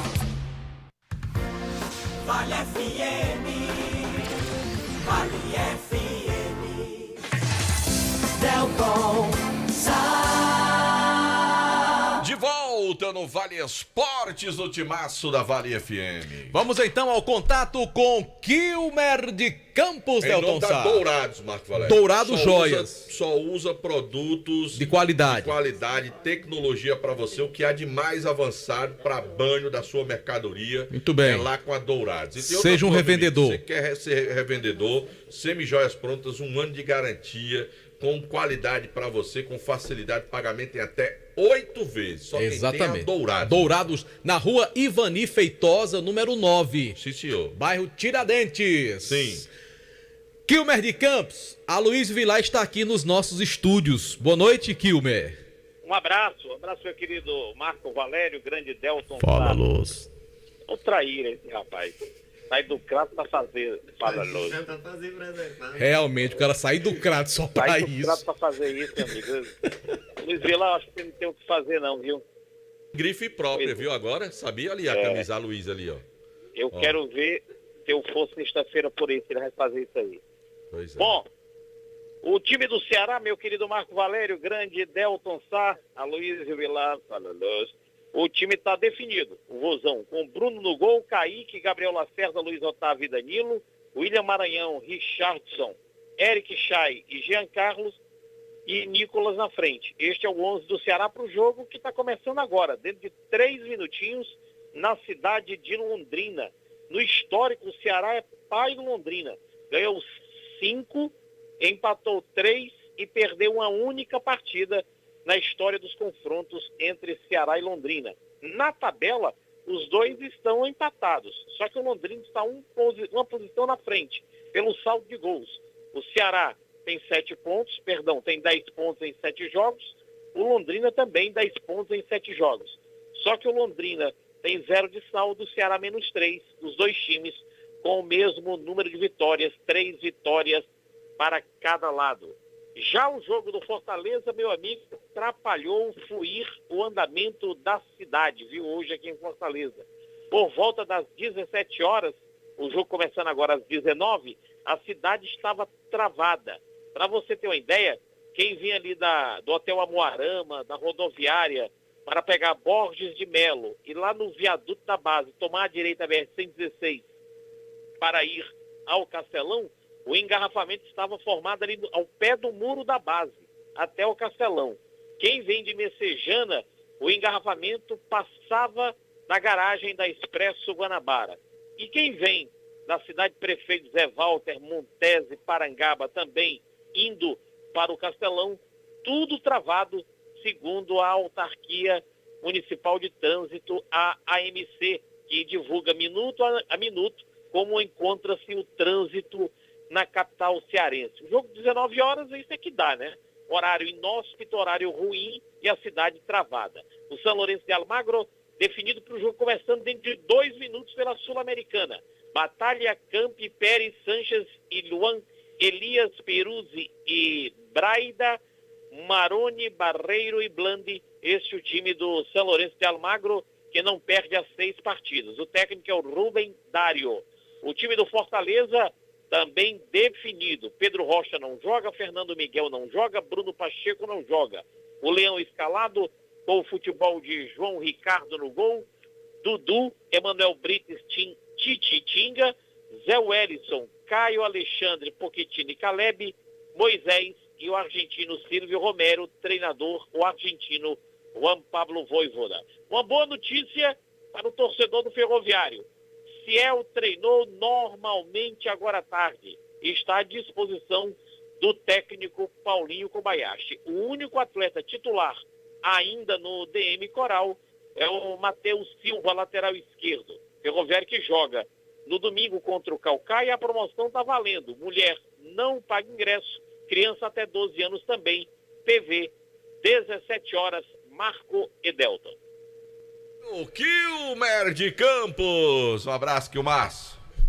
Speaker 8: Vale FM, Vale FM. Delton Sá.
Speaker 1: De volta no Vale Esportes, no timaço da Vale FM.
Speaker 11: Vamos então ao contato com Kilmer de Campos,
Speaker 1: Em
Speaker 11: Delton
Speaker 1: nome da
Speaker 11: Sá.
Speaker 1: Dourados, Marco Valério.
Speaker 11: Dourados Joias.
Speaker 1: Só usa produtos
Speaker 11: de qualidade.
Speaker 1: Tecnologia para você, o que há de mais avançado para banho da sua mercadoria.
Speaker 11: Muito bem.
Speaker 1: É lá com a Dourados. E tem
Speaker 11: Seja um
Speaker 1: outra coisa,
Speaker 11: revendedor.
Speaker 1: Você quer ser revendedor, semijoias prontas, 1 ano de garantia, com qualidade para você, com facilidade de pagamento em até 8 vezes. Só
Speaker 11: Exatamente.
Speaker 1: quem tem a Dourados.
Speaker 11: Dourados, na rua Ivani Feitosa, número 9.
Speaker 1: Sim, senhor.
Speaker 11: Bairro Tiradentes.
Speaker 1: Sim.
Speaker 11: Kilmer de Campos, a Luiz Vilar está aqui nos nossos estúdios. Boa noite, Kilmer.
Speaker 20: Um abraço, meu querido Marco Valério, grande Delton.
Speaker 11: Fala, Luz.
Speaker 20: Vou trair esse rapaz. Sai do crato pra fazer. Fala, Luz.
Speaker 11: Realmente, o cara sair do crato só pra
Speaker 20: Sai do
Speaker 11: isso.
Speaker 20: crato pra fazer isso, meu amigo. Luiz Vilar, acho que não tem o que fazer não, viu?
Speaker 1: Grife própria, viu agora? Sabia ali a camisa da Luiz ali, ó.
Speaker 20: Eu
Speaker 1: Ó.
Speaker 20: quero ver se eu for sexta-feira por isso, ele vai fazer isso aí.
Speaker 1: Pois é.
Speaker 20: Bom, o time do Ceará, meu querido Marco Valério, grande Delton Sá, Aloysio Vilar, fala, Luz. O time está definido. O Vozão com Bruno no gol, Kaique, Gabriel Lacerda, Luiz Otávio e Danilo, William Maranhão, Richardson, Eric Chay e Jean Carlos e Nicolas na frente. Este é o 11 do Ceará para o jogo que está começando agora, dentro de 3 minutinhos, na cidade de Londrina. No histórico, o Ceará é pai do Londrina. Ganhou 5, empatou 3 e perdeu uma única partida na história dos confrontos entre Ceará e Londrina. Na tabela, os dois estão empatados, só que o Londrina está uma posição na frente, pelo saldo de gols. O Ceará tem 7 pontos, tem 10 pontos em 7 jogos, o Londrina também 10 pontos em 7 jogos. Só que o Londrina tem 0 de saldo, o Ceará menos 3, os dois times com o mesmo número de vitórias, 3 vitórias para cada lado. Já o jogo do Fortaleza, meu amigo, atrapalhou o fluir, o andamento da cidade, viu, hoje aqui em Fortaleza. Por volta das 17 horas, o jogo começando agora às 19, a cidade estava travada. Para você ter uma ideia, quem vinha ali do Hotel Amoarama, da rodoviária, para pegar Borges de Melo e lá no viaduto da base, tomar a direita a BR-116 para ir ao Castelão, o engarrafamento estava formado ali ao pé do muro da base, até o Castelão. Quem vem de Messejana, o engarrafamento passava da garagem da Expresso Guanabara. E quem vem da cidade prefeito Zé Walter, Montese, Parangaba, também indo para o Castelão, tudo travado, segundo a Autarquia Municipal de Trânsito, a AMC, que divulga minuto a minuto como encontra-se o trânsito na capital cearense. O jogo 19 horas, isso é que dá, né? Horário inóspito, horário ruim e a cidade travada. O São Lourenço de Almagro, definido para o jogo começando dentro de 2 minutos pela Sul-Americana. Batalha, Campi, Pérez, Sanches e Luan, Elias, Peruzzi e Braida, Maroni, Barreiro e Blandi. Este é o time do São Lourenço de Almagro, que não perde as 6 partidas. O técnico é o Rubem Dário. O time do Fortaleza também definido. Pedro Rocha não joga, Fernando Miguel não joga, Bruno Pacheco não joga. O Leão escalado com o futebol de João Ricardo no gol, Dudu, Emanuel Brites, Titi Tinga, Zé Wellison, Caio Alexandre, Pochettino e Caleb, Moisés e o argentino Silvio Romero, treinador, o argentino Juan Pablo Voivoda. Uma boa notícia para o torcedor do Ferroviário. Ciel treinou normalmente agora à tarde e está à disposição do técnico Paulinho Kobayashi. O único atleta titular ainda no DM Coral é o Matheus Silva, lateral esquerdo. Ferroviário que joga no domingo contra o Caucaia, a promoção está valendo. Mulher não paga ingresso, criança até 12 anos também. PV, 17 horas, Marco e Delta.
Speaker 1: O Kilmer de Campos. Um abraço, Kilmar.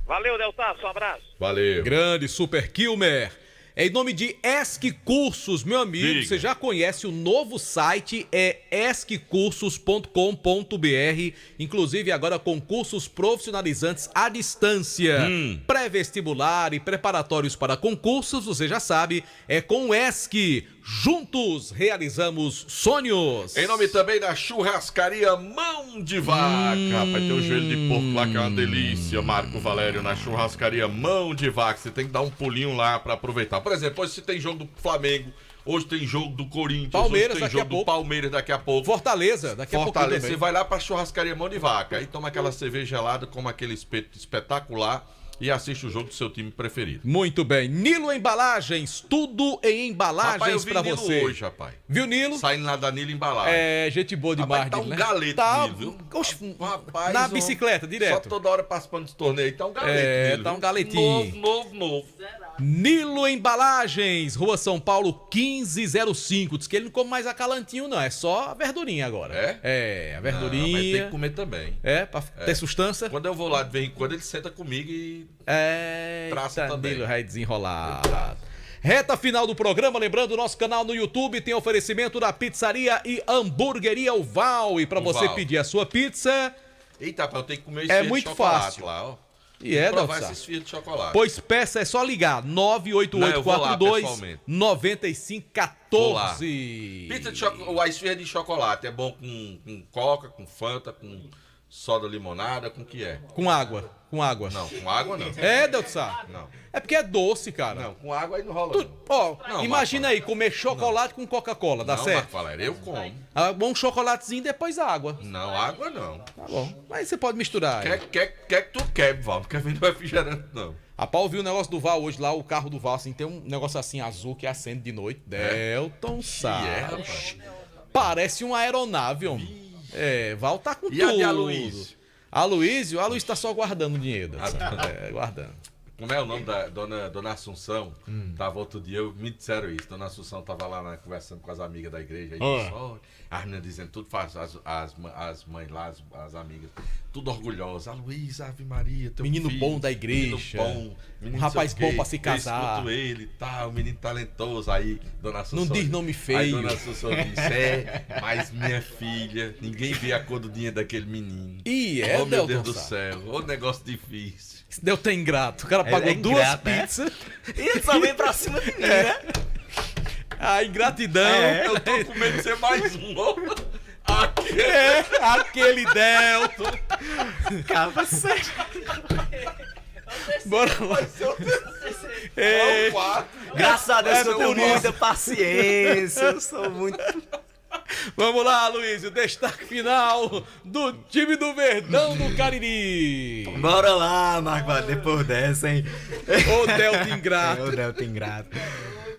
Speaker 20: Valeu, Delta, um abraço.
Speaker 1: Valeu.
Speaker 11: Grande Super Kilmer. Em nome de ESC Cursos, meu amigo,
Speaker 1: Diga.
Speaker 11: você já conhece o novo site, é esccursos.com.br, inclusive agora com cursos profissionalizantes à distância, pré-vestibular e preparatórios para concursos, você já sabe, é com o ESC. Juntos realizamos sonhos.
Speaker 1: Em nome também da churrascaria Mão de Vaca. Rapaz, tem um joelho de porco lá que é uma delícia, Marco Valério, na churrascaria Mão de Vaca. Você tem que dar um pulinho lá pra aproveitar. Por exemplo, hoje tem jogo do Flamengo, hoje tem jogo do Corinthians,
Speaker 11: Palmeiras,
Speaker 1: hoje tem jogo do Palmeiras daqui a pouco.
Speaker 11: Fortaleza, daqui a pouco também.
Speaker 1: Você vai lá pra churrascaria Mão de Vaca, aí toma aquela cerveja gelada, come aquele espeto espetacular e assiste o jogo do seu time preferido.
Speaker 11: Muito bem. Nilo Embalagens, tudo em embalagens pra
Speaker 1: Nilo
Speaker 11: você.
Speaker 1: hoje, rapaz.
Speaker 11: Viu, Nilo?
Speaker 1: Saindo lá da Nilo Embalagem.
Speaker 11: É, gente boa demais,
Speaker 1: Rapaz, tá
Speaker 11: Nilo,
Speaker 1: um
Speaker 11: né?
Speaker 1: galeto,
Speaker 11: Tá,
Speaker 1: Nilo, viu?
Speaker 11: oxe,
Speaker 1: Rapaz,
Speaker 11: na
Speaker 1: ó,
Speaker 11: bicicleta, direto.
Speaker 1: Só toda hora participando dos torneios, tá um galeto.
Speaker 11: É,
Speaker 1: Nilo,
Speaker 11: tá um
Speaker 1: viu?
Speaker 11: galetinho.
Speaker 1: Novo.
Speaker 11: Nilo Embalagens, Rua São Paulo 1505. Diz que ele não come mais acalantinho, não. É só a verdurinha agora. É, a verdurinha.
Speaker 1: Mas tem que comer também.
Speaker 11: É, pra ter sustância.
Speaker 1: Quando eu vou lá de vez em quando, ele senta comigo e traça também.
Speaker 11: Nilo vai desenrolar. Reta final do programa, lembrando, o nosso canal no YouTube tem oferecimento da pizzaria e hamburgueria Uval. E pra você
Speaker 1: Uval.
Speaker 11: pedir a sua pizza...
Speaker 1: Eita, rapaz, eu tenho que comer
Speaker 11: É
Speaker 1: de
Speaker 11: muito
Speaker 1: chocolate
Speaker 11: fácil.
Speaker 1: lá, ó.
Speaker 11: E é,
Speaker 1: provar
Speaker 11: Delsa?
Speaker 1: esses fios de chocolate.
Speaker 11: Pois peça, é só ligar. 98842-9514.
Speaker 1: Pizza de chocolate, a esfirra de chocolate é bom com coca, com Fanta, com soda limonada, com o que é?
Speaker 11: Com água. Com água.
Speaker 1: Não, com água não.
Speaker 11: É, Delsa?
Speaker 1: Não.
Speaker 11: É porque é doce, cara.
Speaker 1: Não, com água aí não rola.
Speaker 11: Ó,
Speaker 1: Não,
Speaker 11: imagina aí, comer chocolate com Coca-Cola, dá
Speaker 1: não,
Speaker 11: certo?
Speaker 1: Marco Valério, eu como.
Speaker 11: Um chocolatezinho, depois água.
Speaker 1: Não, água não.
Speaker 11: Tá bom. Mas você pode misturar. aí.
Speaker 1: Quer que tu quebre, Val. Não quer vender refrigerante, não.
Speaker 11: Rapaz, eu vi o negócio do Val hoje lá, o carro do Val, assim, tem um negócio assim azul que acende de noite. Delton Sá.
Speaker 1: rapaz.
Speaker 11: Parece uma aeronave, homem. É, Val tá com
Speaker 1: E
Speaker 11: tudo.
Speaker 1: a de Aloysio?
Speaker 11: Aloysio tá só guardando dinheiro. Guardando.
Speaker 1: Como é o nome da dona Assunção? Tava outro dia, me disseram isso. Dona Assunção tava lá conversando com as amigas da igreja. Aí disse, as meninas dizendo, tudo faz, as mães lá, as amigas, tudo orgulhosas. Luiz, Ave Maria, teu
Speaker 11: menino
Speaker 1: filho,
Speaker 11: bom da igreja.
Speaker 1: Menino
Speaker 11: Um rapaz bom pra se casar.
Speaker 1: Eu escuto ele e tal, menino talentoso. Aí, Dona Assunção.
Speaker 11: Não diz nome feio.
Speaker 1: Aí, Dona Assunção disse, mas minha filha, ninguém vê a cor do dinheiro daquele menino. Oh, meu Deus do céu, ô negócio difícil.
Speaker 11: Deu ter ingrato. O cara pagou duas pizzas.
Speaker 12: E só vem pra cima de mim, né?
Speaker 11: A ingratidão.
Speaker 1: Eu tô com medo de ser mais um.
Speaker 11: Aquele Delton.
Speaker 12: Cava sério.
Speaker 11: Bora lá.
Speaker 12: Graças a Deus eu tenho muita paciência. Eu sou muito...
Speaker 11: Vamos lá, Luiz, o destaque final do time do Verdão do Cariri.
Speaker 12: Bora lá, Marco, depois dessa, hein?
Speaker 11: O Delta ingrato.
Speaker 12: O Delta ingrato.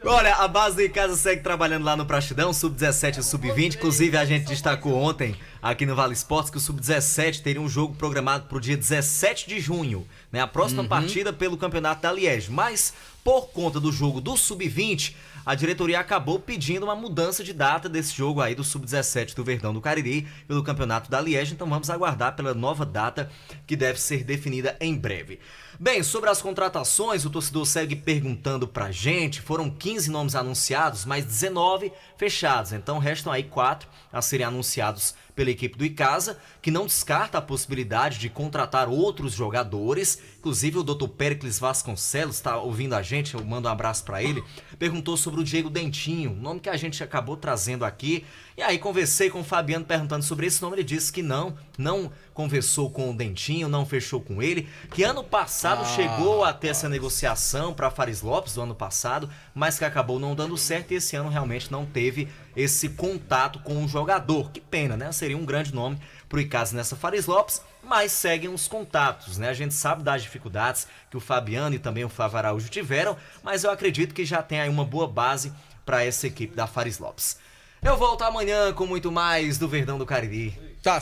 Speaker 12: Olha, a base de casa segue trabalhando lá no Praxidão, Sub-17 e Sub-20. Inclusive, a gente destacou ontem, aqui no Vale Esportes, que o Sub-17 teria um jogo programado para o dia 17 de junho. Né? A próxima partida pelo Campeonato da Liege. Mas, por conta do jogo do Sub-20, a diretoria acabou pedindo uma mudança de data desse jogo aí do Sub-17 do Verdão do Cariri pelo Campeonato da Liege. Então vamos aguardar pela nova data que deve ser definida em breve. Bem, sobre as contratações, o torcedor segue perguntando pra gente. Foram 15 nomes anunciados, mas 19 fechados. Então restam aí 4 a serem anunciados pela equipe do Icasa, que não descarta a possibilidade de contratar outros jogadores. Inclusive o Dr. Péricles Vasconcelos está ouvindo a gente, eu mando um abraço para ele. Perguntou sobre o Diego Dentinho, nome que a gente acabou trazendo aqui. E aí conversei com o Fabiano perguntando sobre esse nome, ele disse que não conversou com o Dentinho, não fechou com ele, que ano passado chegou a ter essa negociação para Fares Lopes, do ano passado, mas que acabou não dando certo e esse ano realmente não teve esse contato com o jogador. Que pena, né? Seria um grande nome pro Icasa nessa Fares Lopes, mas seguem os contatos, né? A gente sabe das dificuldades que o Fabiano e também o Flávio Araújo tiveram, mas eu acredito que já tem aí uma boa base para essa equipe da Fares Lopes. Eu volto amanhã com muito mais do Verdão do Cariri.
Speaker 11: Tá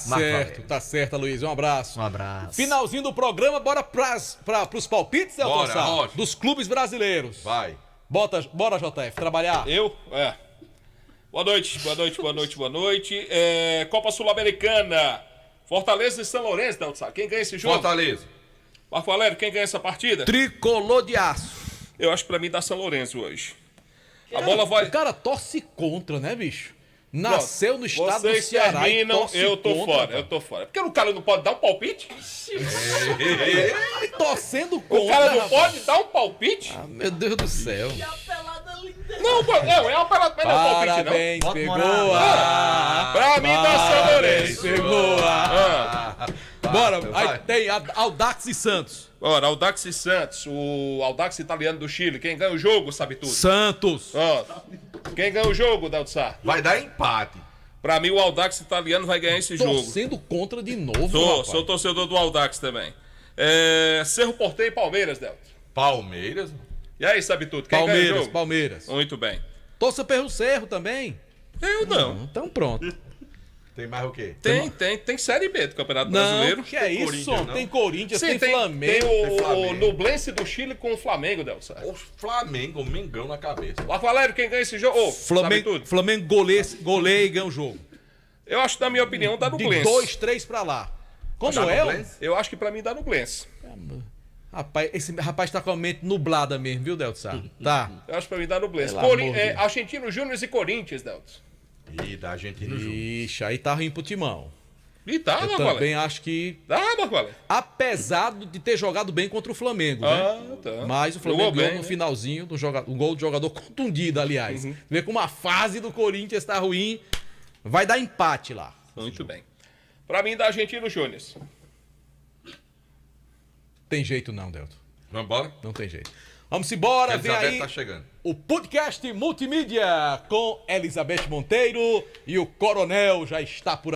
Speaker 11: certo, Luiz. Um abraço.
Speaker 12: Um abraço.
Speaker 11: Finalzinho do programa, bora pros palpites, Delton Sá? Dos clubes brasileiros.
Speaker 1: Vai.
Speaker 11: Bora, JF, trabalhar.
Speaker 21: Boa noite. Copa Sul-Americana. Fortaleza e São Lourenço, Delton Sá. Quem ganha esse jogo?
Speaker 1: Fortaleza.
Speaker 21: Marco Valério, quem ganha essa partida?
Speaker 11: Tricolor de aço.
Speaker 21: Eu acho que pra mim dá São Lourenço hoje. A bola vai...
Speaker 11: O cara torce contra, né, bicho? Nasceu no estado do
Speaker 21: Vocês
Speaker 11: Ceará
Speaker 21: terminam, eu tô fora. Porque o cara não pode dar um palpite?
Speaker 11: Torcendo contra.
Speaker 21: O cara não pode dar um palpite?
Speaker 11: Ah, meu Deus do céu.
Speaker 21: Não, é uma pelada, mas não é um palpite, não.
Speaker 11: Parabéns, pegou
Speaker 21: Pra mim dá São Lourenço.
Speaker 11: Pegou Bora, aí tem Audax e Santos.
Speaker 21: Ora, Audax e Santos, o Audax italiano do Chile. Quem ganha o jogo sabe tudo.
Speaker 11: Santos.
Speaker 21: Quem ganha o jogo, Delton Sá?
Speaker 1: Vai dar empate.
Speaker 21: Pra mim, o Audax italiano vai ganhar esse jogo.
Speaker 11: Torcendo contra de novo,
Speaker 21: Sou torcedor do Audax também. Cerro Porteiro e Palmeiras, Delton.
Speaker 1: Palmeiras?
Speaker 21: E aí, sabe tudo? Quem ganha o jogo?
Speaker 11: Palmeiras.
Speaker 21: Muito bem.
Speaker 11: Torça pelo Cerro também.
Speaker 21: Eu não.
Speaker 11: Então pronto.
Speaker 1: Tem mais o quê?
Speaker 21: Tem Série B do Campeonato Brasileiro.
Speaker 11: Que é isso? Tem Corinthians,
Speaker 21: Sim,
Speaker 11: tem Flamengo.
Speaker 21: Tem o Nublense do Chile com o Flamengo, Delson.
Speaker 1: O Flamengo, o Mengão na cabeça.
Speaker 21: Marco Valério, quem ganha esse jogo?
Speaker 11: Flamengo goleia e ganha o jogo.
Speaker 21: Eu acho que, na minha opinião, dá Nublense.
Speaker 11: De 2-3 pra lá. Como é?
Speaker 21: Eu acho que pra mim dá Nublense.
Speaker 11: Rapaz, esse rapaz tá com a mente nublada mesmo, viu, Delton? Tá.
Speaker 21: Eu acho que pra mim dá Nublense. Argentino Júnior e Corinthians, Delton.
Speaker 1: Ih, da Argentina Júnior.
Speaker 11: Ixi, aí tá ruim pro Timão.
Speaker 21: E tá,
Speaker 11: Eu
Speaker 21: Marco
Speaker 11: também
Speaker 21: Valério.
Speaker 11: acho que...
Speaker 21: Dá, Marco Valério.
Speaker 11: Apesar de ter jogado bem contra o Flamengo, né?
Speaker 21: Tá.
Speaker 11: Mas o Flamengo ganhou no
Speaker 21: né?
Speaker 11: finalzinho, um gol do jogador contundido, aliás. Vê como a fase do Corinthians tá ruim, vai dar empate lá.
Speaker 21: Muito bem. Pra mim, dá Argentino Júnior.
Speaker 11: Tem jeito não, Delton.
Speaker 1: Vamos embora?
Speaker 11: Não tem jeito. Vamos embora, vem aí
Speaker 1: tá chegando.
Speaker 11: O podcast multimídia com Elizabeth Monteiro e o Coronel já está por